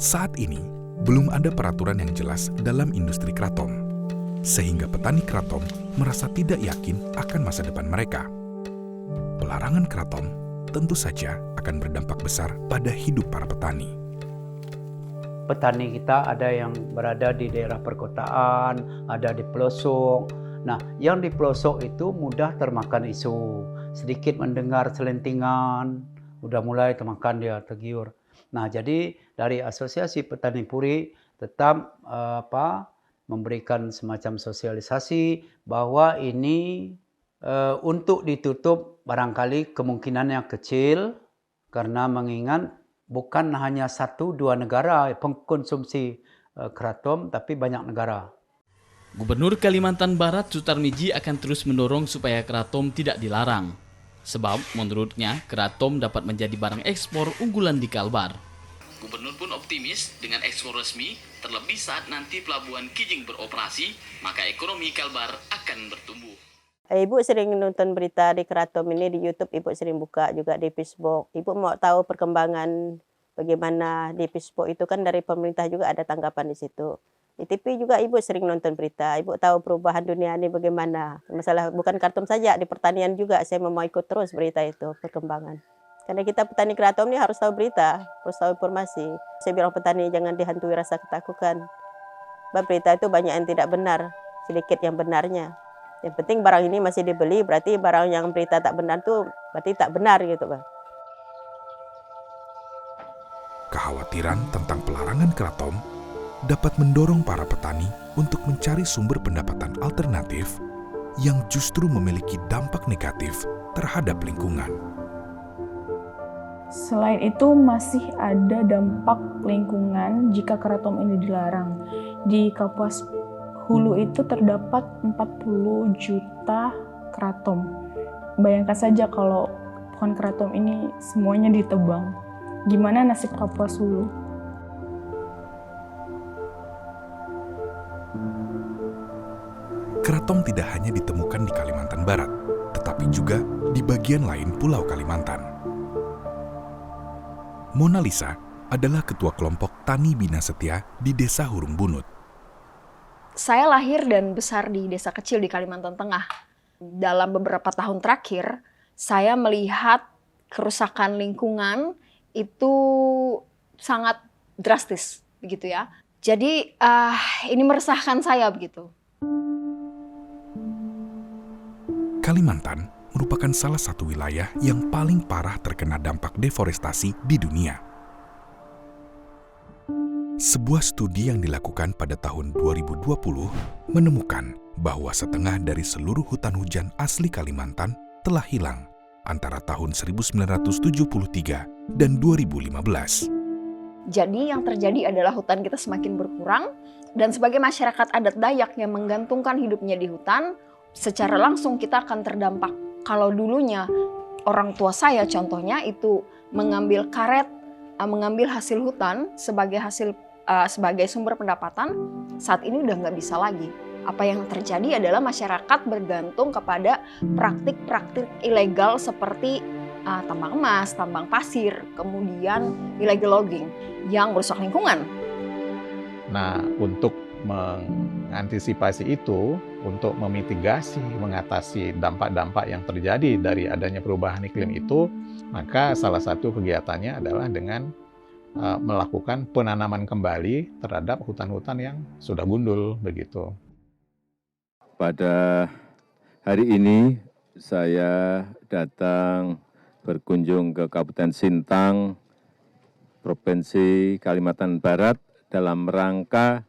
Saat ini belum ada peraturan yang jelas dalam industri kratom, sehingga petani kratom merasa tidak yakin akan masa depan mereka. Pelarangan kratom tentu saja akan berdampak besar pada hidup para petani. petani kita ada yang berada di daerah perkotaan, ada di pelosok. Nah, yang di pelosok itu mudah termakan isu. Sedikit mendengar selentingan, udah mulai termakan dia, tergiur. Nah, jadi dari Asosiasi Petani Puri tetap memberikan semacam sosialisasi bahwa ini untuk ditutup barangkali kemungkinannya kecil, karena mengingat bukan hanya 1-2 negara pengkonsumsi kratom, tapi banyak negara. Gubernur Kalimantan Barat Sutarmiji akan terus mendorong supaya kratom tidak dilarang. Sebab menurutnya kratom dapat menjadi barang ekspor unggulan di Kalbar. Gubernur pun optimis dengan ekspor resmi, terlebih saat nanti pelabuhan Kijing beroperasi, maka ekonomi Kalbar akan bertumbuh. Ibu sering nonton berita di kratom ini di YouTube, Ibu sering buka juga di Facebook. Ibu mau tahu perkembangan bagaimana di Facebook itu kan dari pemerintah juga ada tanggapan di situ. Di TV juga Ibu sering nonton berita, Ibu tahu perubahan dunia ini bagaimana. Masalah bukan kratom saja, di pertanian juga saya mau ikut terus berita itu, perkembangan. Karena kita petani kratom ini harus tahu berita, harus tahu informasi. Saya bilang petani jangan dihantui rasa ketakutan. Sebab berita itu banyak yang tidak benar, sedikit yang benarnya. Yang penting barang ini masih dibeli, berarti barang yang berita tak benar tuh berarti tak benar gitu, Bang. Kekhawatiran tentang pelarangan kratom dapat mendorong para petani untuk mencari sumber pendapatan alternatif yang justru memiliki dampak negatif terhadap lingkungan. Selain itu masih ada dampak lingkungan jika kratom ini dilarang. Di Kapuas Hulu itu terdapat 40 juta kratom. Bayangkan saja kalau pohon kratom ini semuanya ditebang. Gimana nasib Kapuas Hulu? Kratom tidak hanya ditemukan di Kalimantan Barat, tetapi juga di bagian lain Pulau Kalimantan. Mona Lisa adalah ketua kelompok Tani Bina Setia di Desa Hurung Bunut. Saya lahir dan besar di desa kecil di Kalimantan Tengah. Dalam beberapa tahun terakhir, saya melihat kerusakan lingkungan itu sangat drastis, begitu ya. Jadi ini meresahkan saya begitu. Kalimantan merupakan salah satu wilayah yang paling parah terkena dampak deforestasi di dunia. Sebuah studi yang dilakukan pada tahun 2020 menemukan bahwa setengah dari seluruh hutan hujan asli Kalimantan telah hilang antara tahun 1973 dan 2015. Jadi yang terjadi adalah hutan kita semakin berkurang, dan sebagai masyarakat adat Dayak yang menggantungkan hidupnya di hutan, secara langsung kita akan terdampak. Kalau dulunya orang tua saya contohnya itu mengambil karet, mengambil hasil hutan sebagai sumber pendapatan, saat ini udah nggak bisa lagi. Apa yang terjadi adalah masyarakat bergantung kepada praktik-praktik ilegal seperti tambang emas, tambang pasir, kemudian illegal logging yang merusak lingkungan. Nah, untuk mengantisipasi itu, untuk memitigasi, mengatasi dampak-dampak yang terjadi dari adanya perubahan iklim itu, maka salah satu kegiatannya adalah dengan melakukan penanaman kembali terhadap hutan-hutan yang sudah gundul, begitu. Pada hari ini saya datang berkunjung ke Kabupaten Sintang, Provinsi Kalimantan Barat dalam rangka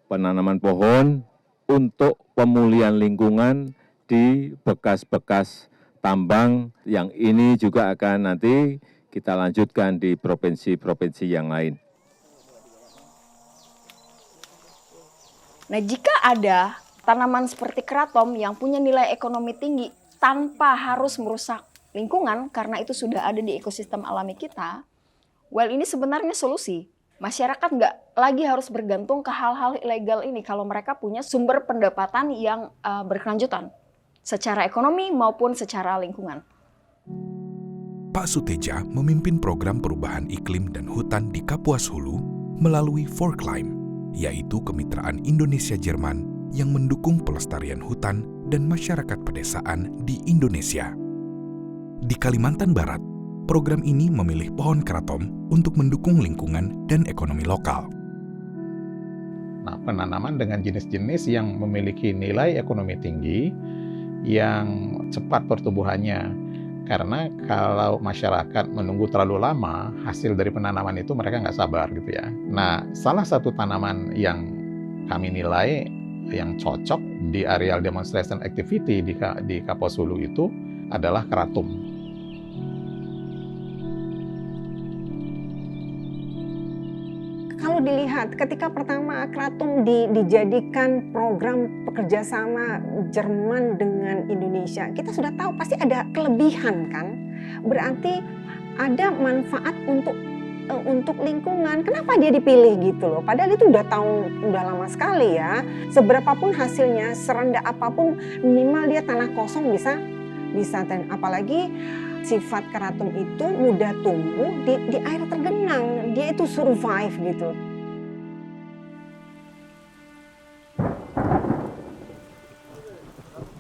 penanaman pohon untuk pemulihan lingkungan di bekas-bekas tambang yang ini juga akan nanti kita lanjutkan di provinsi-provinsi yang lain. Nah, jika ada tanaman seperti kratom yang punya nilai ekonomi tinggi tanpa harus merusak lingkungan karena itu sudah ada di ekosistem alami kita, well ini sebenarnya solusi. Masyarakat nggak lagi harus bergantung ke hal-hal ilegal ini kalau mereka punya sumber pendapatan yang berkelanjutan secara ekonomi maupun secara lingkungan. Pak Suteja memimpin program perubahan iklim dan hutan di Kapuas Hulu melalui Forclimb, yaitu kemitraan Indonesia-Jerman yang mendukung pelestarian hutan dan masyarakat pedesaan di Indonesia. Di Kalimantan Barat, program ini memilih pohon kratom untuk mendukung lingkungan dan ekonomi lokal. Nah, penanaman dengan jenis-jenis yang memiliki nilai ekonomi tinggi, yang cepat pertumbuhannya. Karena kalau masyarakat menunggu terlalu lama, hasil dari penanaman itu mereka nggak sabar gitu ya. Nah, salah satu tanaman yang kami nilai yang cocok di areal demonstration activity di Kapuas Hulu itu adalah kratom. Kalau dilihat ketika pertama kratom dijadikan program pekerjasama Jerman dengan Indonesia, kita sudah tahu pasti ada kelebihan kan. Berarti ada manfaat untuk lingkungan. Kenapa dia dipilih gitu loh? Padahal itu udah lama sekali ya. Seberapapun hasilnya, serendah apapun, minimal dia tanah kosong bisa dan apalagi sifat kratom itu mudah tumbuh di air tergenang, dia itu survive gitu.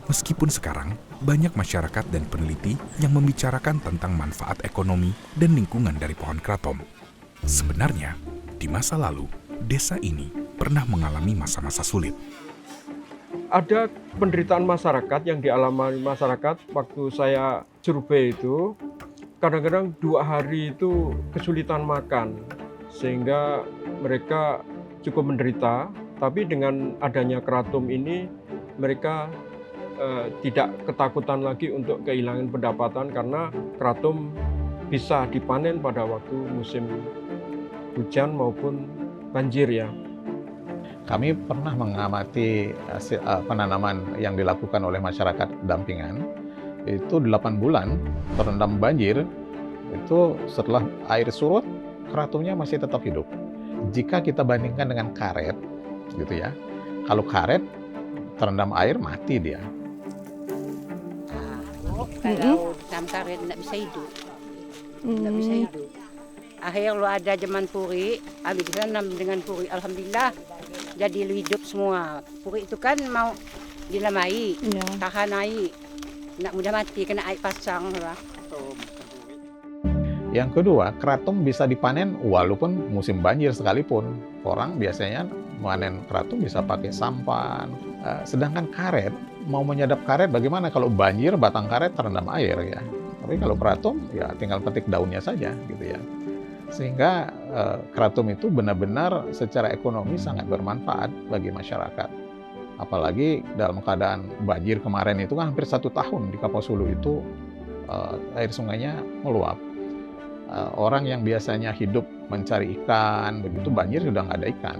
Meskipun sekarang banyak masyarakat dan peneliti yang membicarakan tentang manfaat ekonomi dan lingkungan dari pohon kratom, sebenarnya di masa lalu desa ini pernah mengalami masa-masa sulit. Ada penderitaan masyarakat yang dialami masyarakat waktu saya survei itu, kadang-kadang 2 hari itu kesulitan makan, sehingga mereka cukup menderita. Tapi dengan adanya kratom ini, mereka tidak ketakutan lagi untuk kehilangan pendapatan karena kratom bisa dipanen pada waktu musim hujan maupun banjir ya. Kami pernah mengamati penanaman yang dilakukan oleh masyarakat dampingan, itu 8 bulan terendam banjir, itu setelah air surut, kratomnya masih tetap hidup. Jika kita bandingkan dengan karet, gitu ya, kalau karet terendam air mati dia. Kalau dalam karet tidak bisa hidup, tidak bisa hidup. Akhir lo ada zaman puri, habis tanam dengan puri, alhamdulillah jadi lo hidup semua. Puri itu kan mau dilamai, tahan air, nak mudah mati kena air pasang lah. Yang kedua, kratom bisa dipanen walaupun musim banjir sekalipun. Orang biasanya panen kratom bisa pakai sampan. Sedangkan karet, mau menyadap karet bagaimana kalau banjir batang karet terendam air ya. Tapi kalau kratom ya tinggal petik daunnya saja gitu ya. Sehingga kratom itu benar-benar secara ekonomi sangat bermanfaat bagi masyarakat. Apalagi dalam keadaan banjir kemarin itu kan hampir 1 tahun di Kapuas Hulu itu air sungainya meluap. Orang yang biasanya hidup mencari ikan, begitu banjir sudah nggak ada ikan,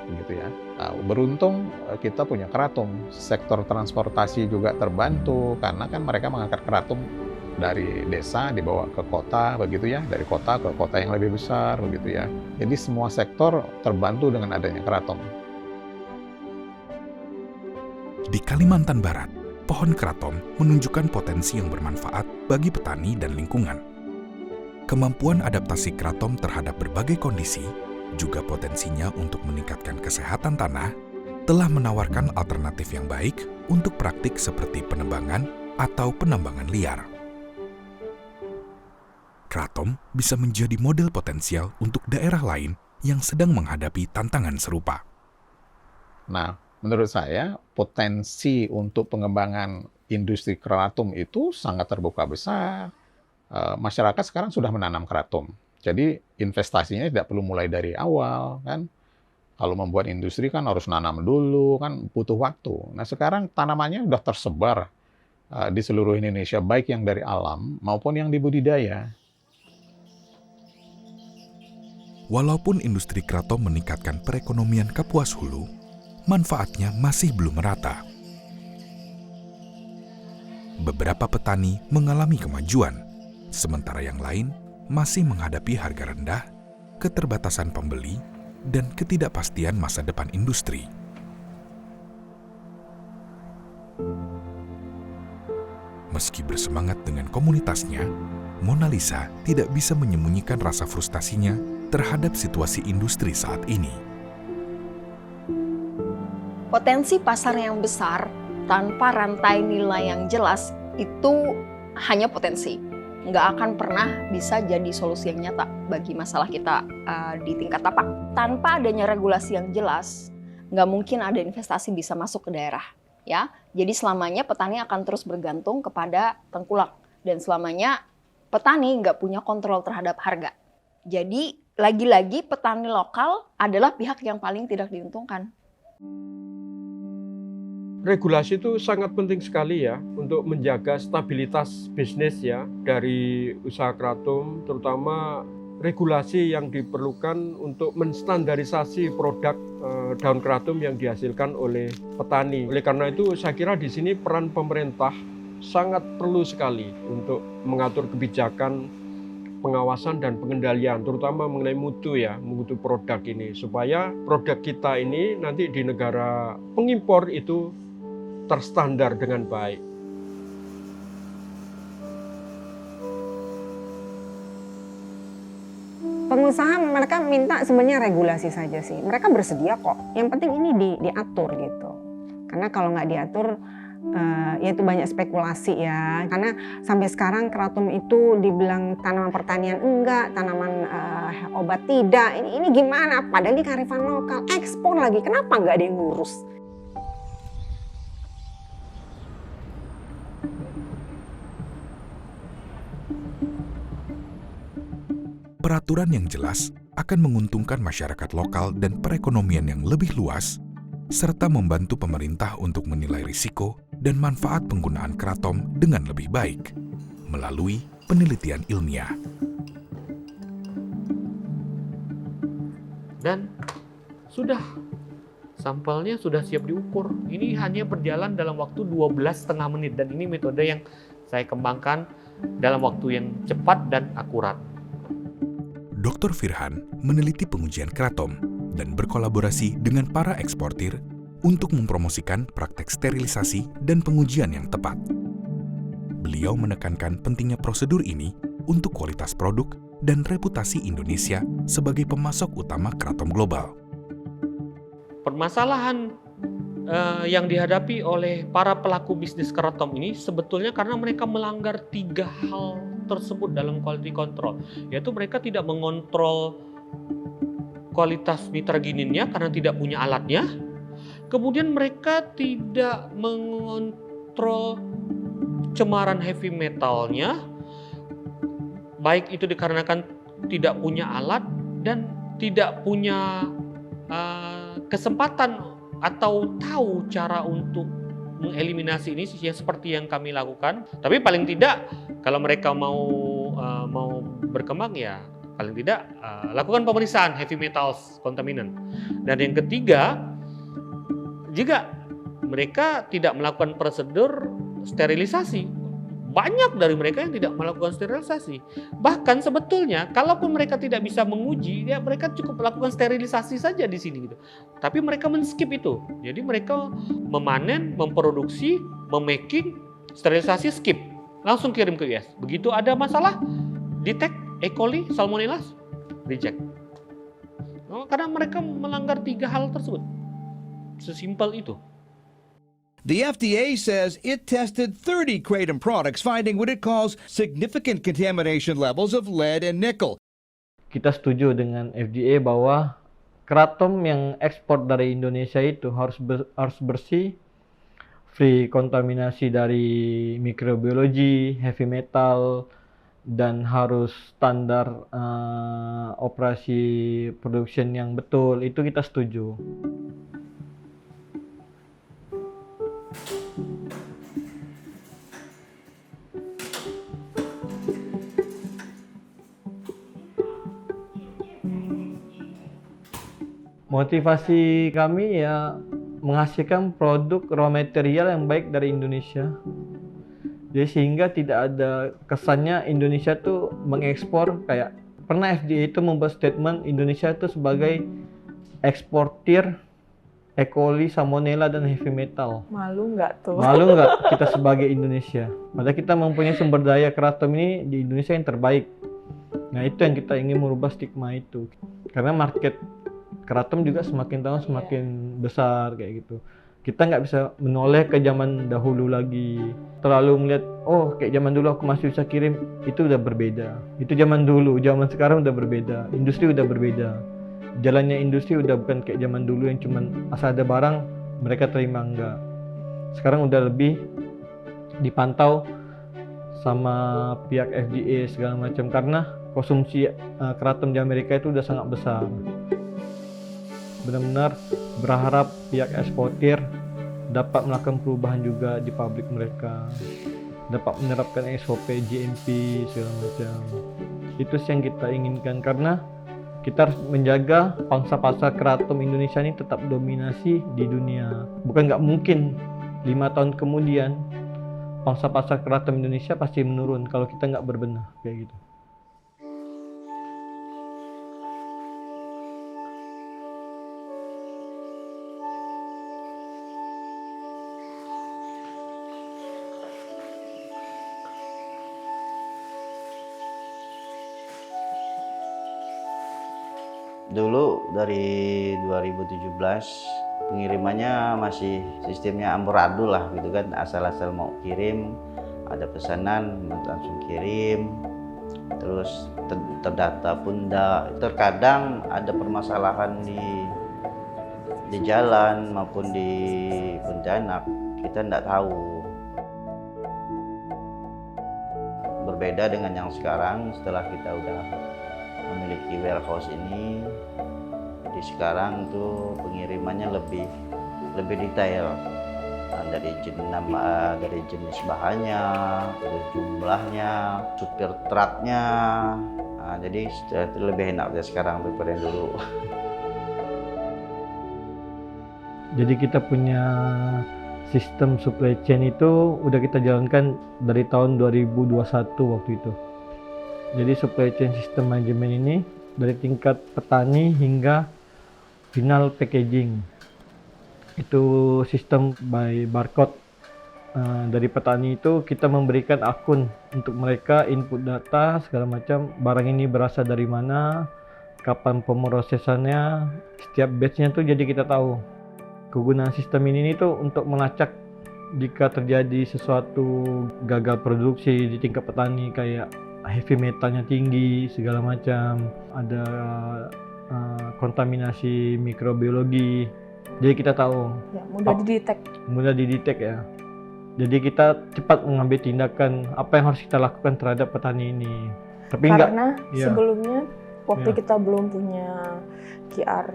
begitu ya. Beruntung kita punya kratom, sektor transportasi juga terbantu karena kan mereka mengangkat kratom dari desa dibawa ke kota, begitu ya, dari kota ke kota yang lebih besar, begitu ya. Jadi semua sektor terbantu dengan adanya kratom. Di Kalimantan Barat, pohon kratom menunjukkan potensi yang bermanfaat bagi petani dan lingkungan. Kemampuan adaptasi kratom terhadap berbagai kondisi, juga potensinya untuk meningkatkan kesehatan tanah, telah menawarkan alternatif yang baik untuk praktik seperti penebangan atau penambangan liar. Kratom bisa menjadi model potensial untuk daerah lain yang sedang menghadapi tantangan serupa. Nah, menurut saya potensi untuk pengembangan industri kratom itu sangat terbuka besar. Masyarakat sekarang sudah menanam kratom. Jadi investasinya tidak perlu mulai dari awal kan. Kalau membuat industri kan harus nanam dulu kan butuh waktu. Nah sekarang tanamannya sudah tersebar di seluruh Indonesia baik yang dari alam maupun yang dibudidaya. Walaupun industri kratom meningkatkan perekonomian Kapuas Hulu, manfaatnya masih belum merata. Beberapa petani mengalami kemajuan, sementara yang lain masih menghadapi harga rendah, keterbatasan pembeli, dan ketidakpastian masa depan industri. Meski bersemangat dengan komunitasnya, Mona Lisa tidak bisa menyembunyikan rasa frustasinya terhadap situasi industri saat ini. Potensi pasar yang besar tanpa rantai nilai yang jelas itu hanya potensi. nggak akan pernah bisa jadi solusi yang nyata bagi masalah kita di tingkat tapak. Tanpa adanya regulasi yang jelas, nggak mungkin ada investasi bisa masuk ke daerah. Ya, jadi selamanya petani akan terus bergantung kepada tengkulak dan selamanya petani nggak punya kontrol terhadap harga. Jadi lagi-lagi petani lokal adalah pihak yang paling tidak diuntungkan. Regulasi itu sangat penting sekali ya untuk menjaga stabilitas bisnis ya dari usaha kratom, terutama regulasi yang diperlukan untuk menstandarisasi produk daun kratom yang dihasilkan oleh petani. Oleh karena itu saya kira di sini peran pemerintah sangat perlu sekali untuk mengatur kebijakan pengawasan dan pengendalian, terutama mengenai mutu ya, mutu produk ini, supaya produk kita ini nanti di negara pengimpor itu terstandar dengan baik. Pengusaha mereka minta sebenarnya regulasi saja sih. Mereka bersedia kok. Yang penting ini diatur gitu. Karena kalau nggak diatur, ya itu banyak spekulasi ya. Karena sampai sekarang kratom itu dibilang tanaman pertanian enggak, tanaman obat tidak. Ini gimana? Padahal di kearifan lokal, ekspor lagi. Kenapa nggak ada yang ngurus? Peraturan yang jelas akan menguntungkan masyarakat lokal dan perekonomian yang lebih luas, serta membantu pemerintah untuk menilai risiko dan manfaat penggunaan kratom dengan lebih baik melalui penelitian ilmiah. Dan sudah, sampelnya sudah siap diukur. Ini hanya berjalan dalam waktu 12,5 menit dan ini metode yang saya kembangkan dalam waktu yang cepat dan akurat. Dr. Firhan meneliti pengujian kratom dan berkolaborasi dengan para eksportir untuk mempromosikan praktek sterilisasi dan pengujian yang tepat. Beliau menekankan pentingnya prosedur ini untuk kualitas produk dan reputasi Indonesia sebagai pemasok utama kratom global. Permasalahan yang dihadapi oleh para pelaku bisnis kratom ini sebetulnya karena mereka melanggar 3 hal tersebut dalam quality control, yaitu mereka tidak mengontrol kualitas nitrogeninnya karena tidak punya alatnya. Kemudian mereka tidak mengontrol cemaran heavy metalnya, baik itu dikarenakan tidak punya alat dan tidak punya kesempatan atau tahu cara untuk mengeliminasi ini seperti yang kami lakukan. Tapi paling tidak kalau mereka mau berkembang ya paling tidak lakukan pemeriksaan heavy metals contaminant. Dan yang ketiga, jika mereka tidak melakukan prosedur sterilisasi, banyak dari mereka yang tidak melakukan sterilisasi. Bahkan sebetulnya kalaupun mereka tidak bisa menguji, ya mereka cukup melakukan sterilisasi saja di sini gitu. Tapi mereka men-skip itu. Jadi mereka memanen, memproduksi, memaking, sterilisasi, skip. Langsung kirim ke US. Begitu ada masalah, detect E. coli, Salmonella, reject. Karena mereka melanggar 3 hal tersebut. Sesimpel itu. The FDA says it tested 30 kratom products, finding what it calls significant contamination levels of lead and nickel. Kita setuju dengan FDA bahwa kratom yang ekspor dari Indonesia itu harus bersih, free kontaminasi dari mikrobiologi, heavy metal, dan harus standar operasi production yang betul. Itu kita setuju. Motivasi kami ya menghasilkan produk raw material yang baik dari Indonesia. Jadi sehingga tidak ada kesannya Indonesia tuh mengekspor kayak pernah FDA itu membuat statement Indonesia itu sebagai eksportir E. coli, Salmonella, dan heavy metal. Malu nggak tuh? Malu nggak kita sebagai Indonesia? Padahal kita mempunyai sumber daya kratom ini di Indonesia yang terbaik. Nah itu yang kita ingin merubah stigma itu. Karena market kratom juga semakin tahun semakin besar kayak gitu. Kita nggak bisa menoleh ke zaman dahulu lagi. Terlalu melihat, oh kayak zaman dulu aku masih bisa kirim, itu udah berbeda. Itu zaman dulu, zaman sekarang udah berbeda. Industri udah berbeda. Jalannya industri udah bukan kayak zaman dulu yang cuman asal ada barang, mereka terima, enggak. Sekarang udah lebih dipantau sama pihak FDA segala macam, karena konsumsi keraton di Amerika itu udah sangat besar. Benar-benar berharap pihak eksportir dapat melakukan perubahan juga di pabrik mereka, dapat menerapkan SOP, GMP segala macam. Itu sih yang kita inginkan, karena kita harus menjaga pangsa pasar keraton Indonesia ini tetap dominasi di dunia. Bukan nggak mungkin 5 tahun kemudian pangsa pasar keraton Indonesia pasti menurun kalau kita nggak berbenah kayak gitu. Dulu dari 2017 pengirimannya masih sistemnya amburadul lah gitu kan, asal-asal mau kirim, ada pesanan langsung kirim, terus terdata pun enggak. Terkadang ada permasalahan di jalan maupun di Pontianak, kita enggak tahu. Berbeda dengan yang sekarang, setelah kita udah memiliki warehouse ini, jadi sekarang tuh pengirimannya lebih detail, dari jenis bahannya, terus jumlahnya, supir truknya, jadi lebih enak dari sekarang daripada yang dulu. Jadi kita punya sistem supply chain itu udah kita jalankan dari tahun 2021 waktu itu. Jadi supply chain system manajemen ini dari tingkat petani hingga final packaging. Itu sistem by barcode. Dari petani itu kita memberikan akun untuk mereka input data segala macam, barang ini berasal dari mana, kapan pemrosesannya, setiap batch-nya tuh jadi kita tahu. Kegunaan sistem ini tuh untuk melacak jika terjadi sesuatu gagal produksi di tingkat petani, kayak heavy metalnya tinggi segala macam, ada kontaminasi mikrobiologi, jadi kita tahu ya, mudah didetek ya. Jadi kita cepat mengambil tindakan apa yang harus kita lakukan terhadap petani ini. Tapi karena sebelumnya waktu kita belum punya QR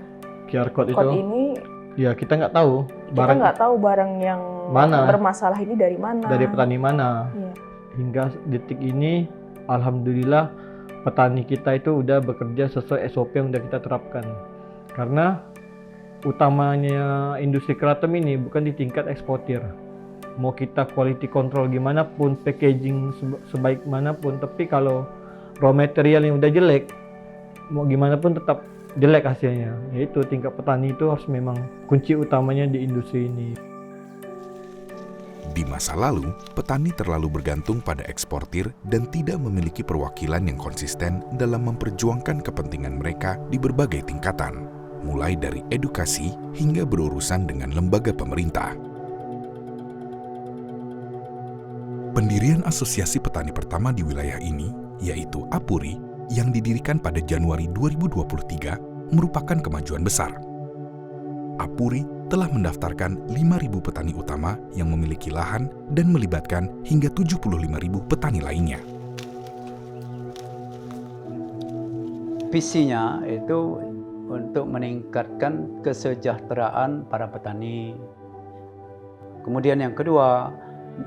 code ini, ya kita nggak tahu barang yang mana bermasalah ini dari mana, dari petani mana. Ya. Hingga detik ini alhamdulillah petani kita itu udah bekerja sesuai SOP yang udah kita terapkan. Karena utamanya industri keraton ini bukan di tingkat eksportir. Mau kita quality control gimana pun, packaging sebaik manapun, tapi kalau raw material yang udah jelek, mau gimana pun tetap jelek hasilnya. Yaitu tingkat petani itu harus memang kunci utamanya di industri ini. Di masa lalu, petani terlalu bergantung pada eksportir dan tidak memiliki perwakilan yang konsisten dalam memperjuangkan kepentingan mereka di berbagai tingkatan, mulai dari edukasi hingga berurusan dengan lembaga pemerintah. Pendirian asosiasi petani pertama di wilayah ini, yaitu APURI, yang didirikan pada Januari 2023, merupakan kemajuan besar. APURI telah mendaftarkan 5.000 petani utama yang memiliki lahan dan melibatkan hingga 75.000 petani lainnya. Visinya itu untuk meningkatkan kesejahteraan para petani. Kemudian yang kedua,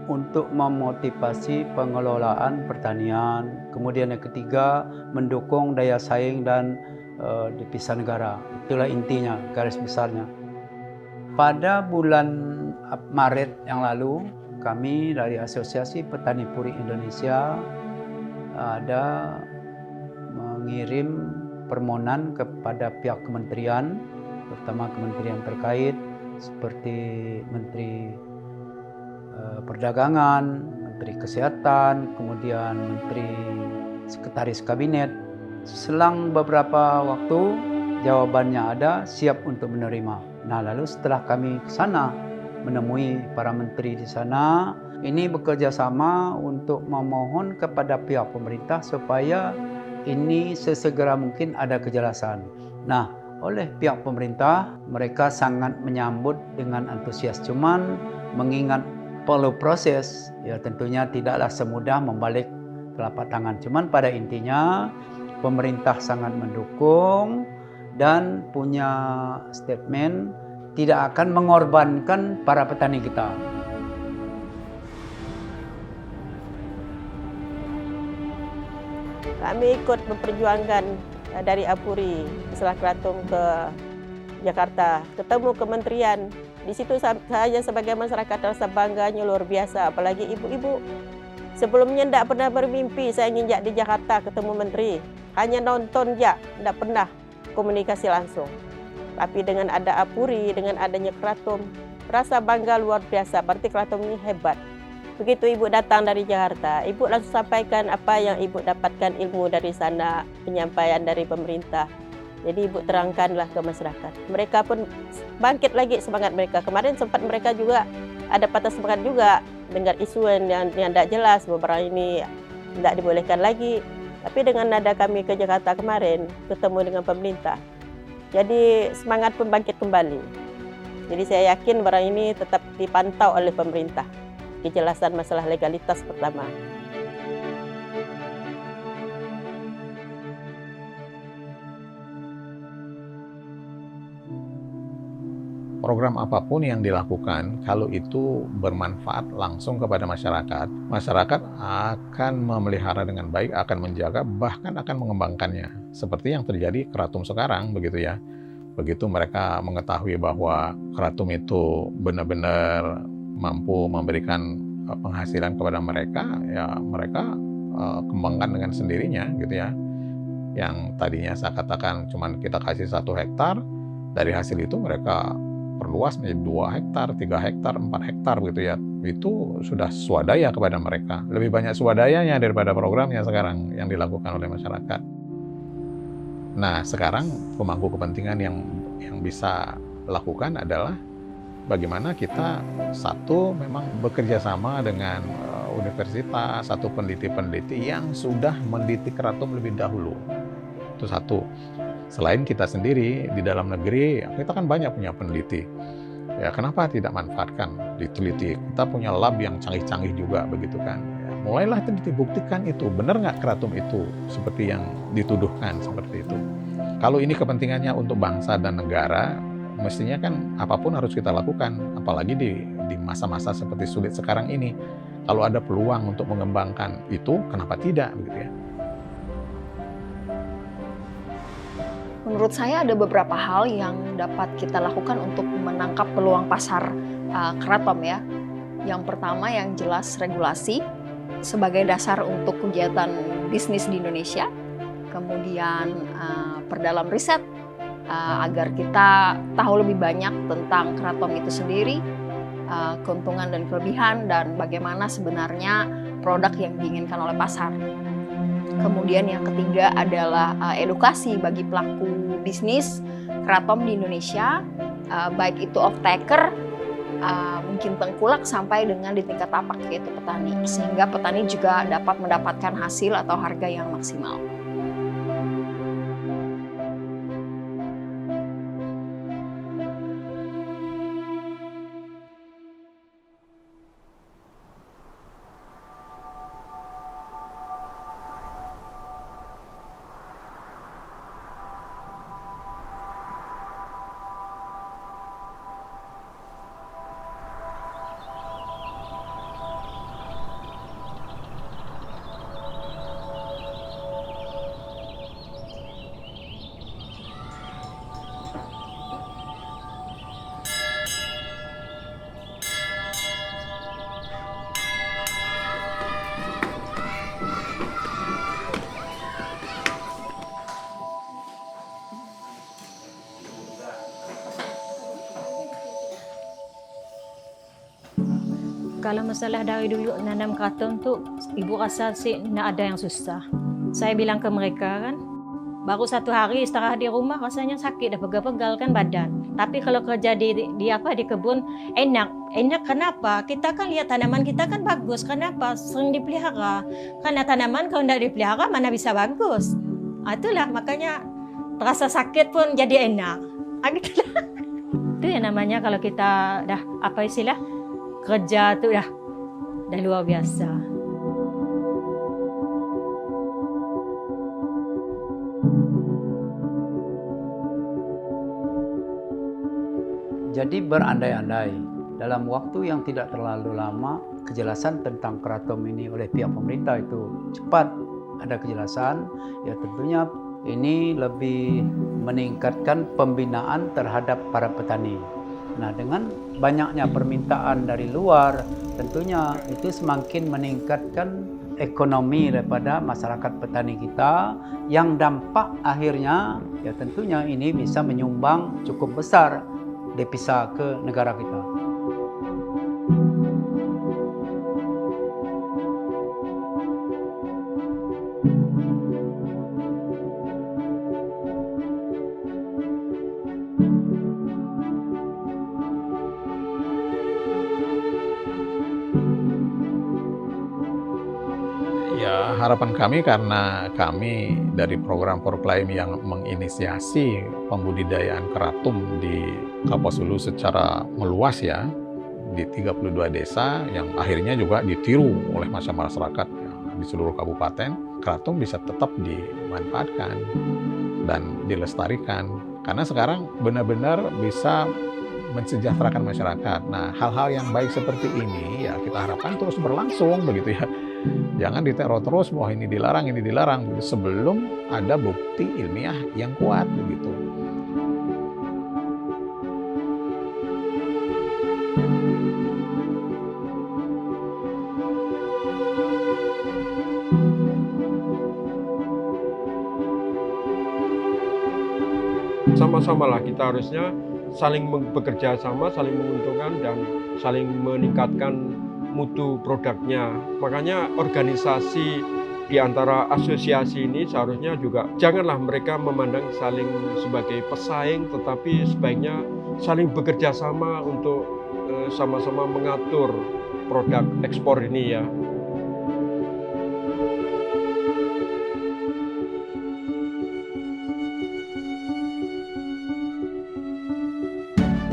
untuk memotivasi pengelolaan pertanian. Kemudian yang ketiga, mendukung daya saing dan devisa negara. Itulah intinya, garis besarnya. Pada bulan Maret yang lalu, kami dari Asosiasi Petani Puri Indonesia ada mengirim permohonan kepada pihak kementerian, terutama kementerian terkait seperti Menteri Perdagangan, Menteri Kesehatan, kemudian Menteri Sekretaris Kabinet. Selang beberapa waktu jawabannya ada, siap untuk menerima. Nah, lalu setelah kami ke sana menemui para menteri di sana. Ini bekerja sama untuk memohon kepada pihak pemerintah supaya ini sesegera mungkin ada kejelasan. Nah, oleh pihak pemerintah, mereka sangat menyambut dengan antusias. Cuman mengingat perlu proses, ya tentunya tidaklah semudah membalik telapak tangan. Cuman pada intinya pemerintah sangat mendukung dan punya statement tidak akan mengorbankan para petani kita. Kami ikut memperjuangkan dari Apuri setelah Kratom ke Jakarta, ketemu kementerian. Di situ saya sebagai masyarakat rasa bangganya luar biasa, apalagi ibu-ibu. Sebelumnya tidak pernah bermimpi saya nginjak di Jakarta ketemu menteri. Hanya nonton aja, tidak pernah komunikasi langsung. Tapi dengan ada Apuri, dengan adanya Kratom, rasa bangga luar biasa, berarti Kratom ini hebat. Begitu ibu datang dari Jakarta, ibu langsung sampaikan apa yang ibu dapatkan ilmu dari sana, penyampaian dari pemerintah. Jadi ibu terangkanlah ke masyarakat. Mereka pun bangkit lagi semangat mereka. Kemarin sempat mereka juga ada patah semangat juga dengar isu yang tidak jelas bahwa barang ini tidak dibolehkan lagi. Tapi dengan nada kami ke Jakarta kemarin, ketemu dengan pemerintah, jadi semangat pun bangkit kembali. Jadi saya yakin barang ini tetap dipantau oleh pemerintah. Kejelasan masalah legalitas pertama. Program apapun yang dilakukan, kalau itu bermanfaat langsung kepada masyarakat, masyarakat akan memelihara dengan baik, akan menjaga, bahkan akan mengembangkannya. Seperti yang terjadi Kratom sekarang, begitu ya. Begitu mereka mengetahui bahwa Kratom itu benar-benar mampu memberikan penghasilan kepada mereka, ya mereka kembangkan dengan sendirinya, gitu ya. Yang tadinya saya katakan cuman kita kasih 1 hektar, dari hasil itu mereka perluas menjadi 2 hektar, 3 hektar, 4 hektar gitu ya. Itu sudah swadaya kepada mereka. Lebih banyak swadayanya daripada programnya sekarang yang dilakukan oleh masyarakat. Nah, sekarang pemangku kepentingan yang bisa lakukan adalah bagaimana kita satu memang bekerja sama dengan universitas, satu peneliti-peneliti yang sudah meneliti Kratom lebih dahulu. Itu satu. Selain kita sendiri di dalam negeri, kita kan banyak punya peneliti. Ya, kenapa tidak manfaatkan diteliti? Kita punya lab yang canggih-canggih juga, begitu kan. Ya, mulailah dibuktikan itu, benar nggak Kratom itu seperti yang dituduhkan seperti itu. Kalau ini kepentingannya untuk bangsa dan negara, mestinya kan apapun harus kita lakukan. Apalagi di masa-masa seperti sulit sekarang ini. Kalau ada peluang untuk mengembangkan itu, kenapa tidak, begitu ya? Menurut saya ada beberapa hal yang dapat kita lakukan untuk menangkap peluang pasar Kratom ya. Yang pertama yang jelas regulasi sebagai dasar untuk kegiatan bisnis di Indonesia. Kemudian perdalam riset agar kita tahu lebih banyak tentang Kratom itu sendiri, keuntungan dan kelebihan, dan bagaimana sebenarnya produk yang diinginkan oleh pasar. Kemudian yang ketiga adalah edukasi bagi pelaku bisnis Kratom di Indonesia, baik itu off-taker, mungkin tengkulak sampai dengan di tingkat tapak yaitu petani, sehingga petani juga dapat mendapatkan hasil atau harga yang maksimal. Kalau masalah dari dulu nanam Kratom tuh ibu rasa sih tidak ada yang susah. Saya bilang ke mereka kan, Baru 1 hari istirahat di rumah rasanya sakit, dah pegal-pegal kan badan. Tapi kalau kerja di kebun enak kenapa? Kita kan lihat tanaman kita kan bagus, kenapa? Sering dipelihara. Karena tanaman kalau tidak dipelihara mana bisa bagus. Itulah makanya terasa sakit pun jadi enak. Gitulah. Itu yang namanya kalau kita dah kerja tuh dah luar biasa. Jadi berandai-andai, dalam waktu yang tidak terlalu lama, kejelasan tentang Kratom ini oleh pihak pemerintah itu cepat ada kejelasan. Ya tentunya ini lebih meningkatkan pembinaan terhadap para petani. Nah, dengan banyaknya permintaan dari luar, tentunya itu semakin meningkatkan ekonomi daripada masyarakat petani kita, yang dampak akhirnya ya tentunya ini bisa menyumbang cukup besar devisa ke negara kita. Ya, harapan kami karena kami dari program Porklaim yang menginisiasi pembudidayaan keratum di Kapuas Hulu secara meluas ya, di 32 desa yang akhirnya juga ditiru oleh masyarakat di seluruh kabupaten, keratum bisa tetap dimanfaatkan dan dilestarikan. Karena sekarang benar-benar bisa mensejahterakan masyarakat. Nah, hal-hal yang baik seperti ini ya kita harapkan terus berlangsung begitu ya. Jangan diteror terus bahwa ini dilarang sebelum ada bukti ilmiah yang kuat begitu. Sama-samalah kita harusnya saling bekerja sama, saling menguntungkan dan saling meningkatkan mutu produknya. Makanya organisasi di antara asosiasi ini seharusnya juga janganlah mereka memandang saling sebagai pesaing, tetapi sebaiknya saling bekerja sama untuk sama-sama mengatur produk ekspor ini ya.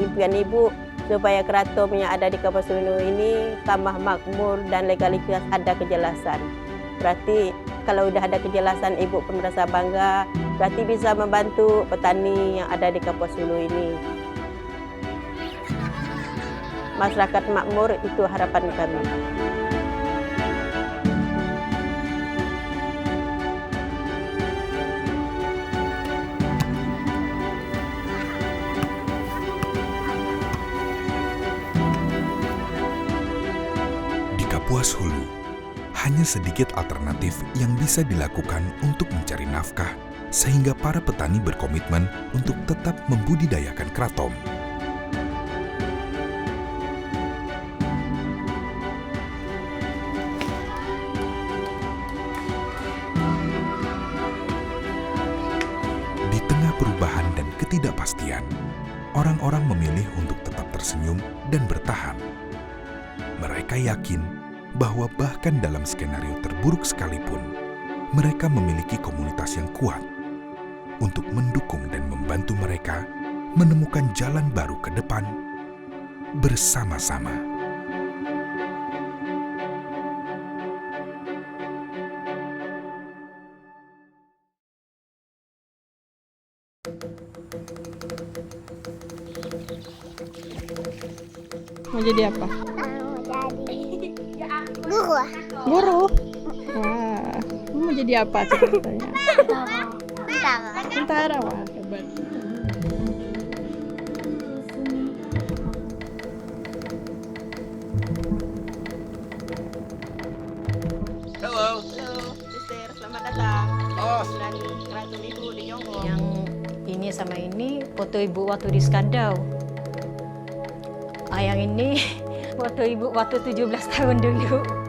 Impian Ibu supaya keraton yang ada di Kapuas Hulu ini tambah makmur dan legalitas ada kejelasan. Berarti kalau sudah ada kejelasan Ibu pun merasa bangga, berarti bisa membantu petani yang ada di Kapuas Hulu ini. Masyarakat makmur itu harapan kami. Kapuas Hulu, hanya sedikit alternatif yang bisa dilakukan untuk mencari nafkah, sehingga para petani berkomitmen untuk tetap membudidayakan keratom. Di tengah perubahan dan ketidakpastian, orang-orang memilih untuk tetap tersenyum dan bertahan. Mereka yakin bahwa bahkan dalam skenario terburuk sekalipun, mereka memiliki komunitas yang kuat untuk mendukung dan membantu mereka menemukan jalan baru ke depan bersama-sama. Mau jadi apa? Guru. Guru? Wah, mau jadi apa ceritanya? Tentara. Wah, hebat. Halo, Sister, selamat datang. Dan Keraton Ibu di Jonggol. Yang ini sama ini foto Ibu waktu di Skandau. Yang ini foto Ibu waktu 17 tahun dulu.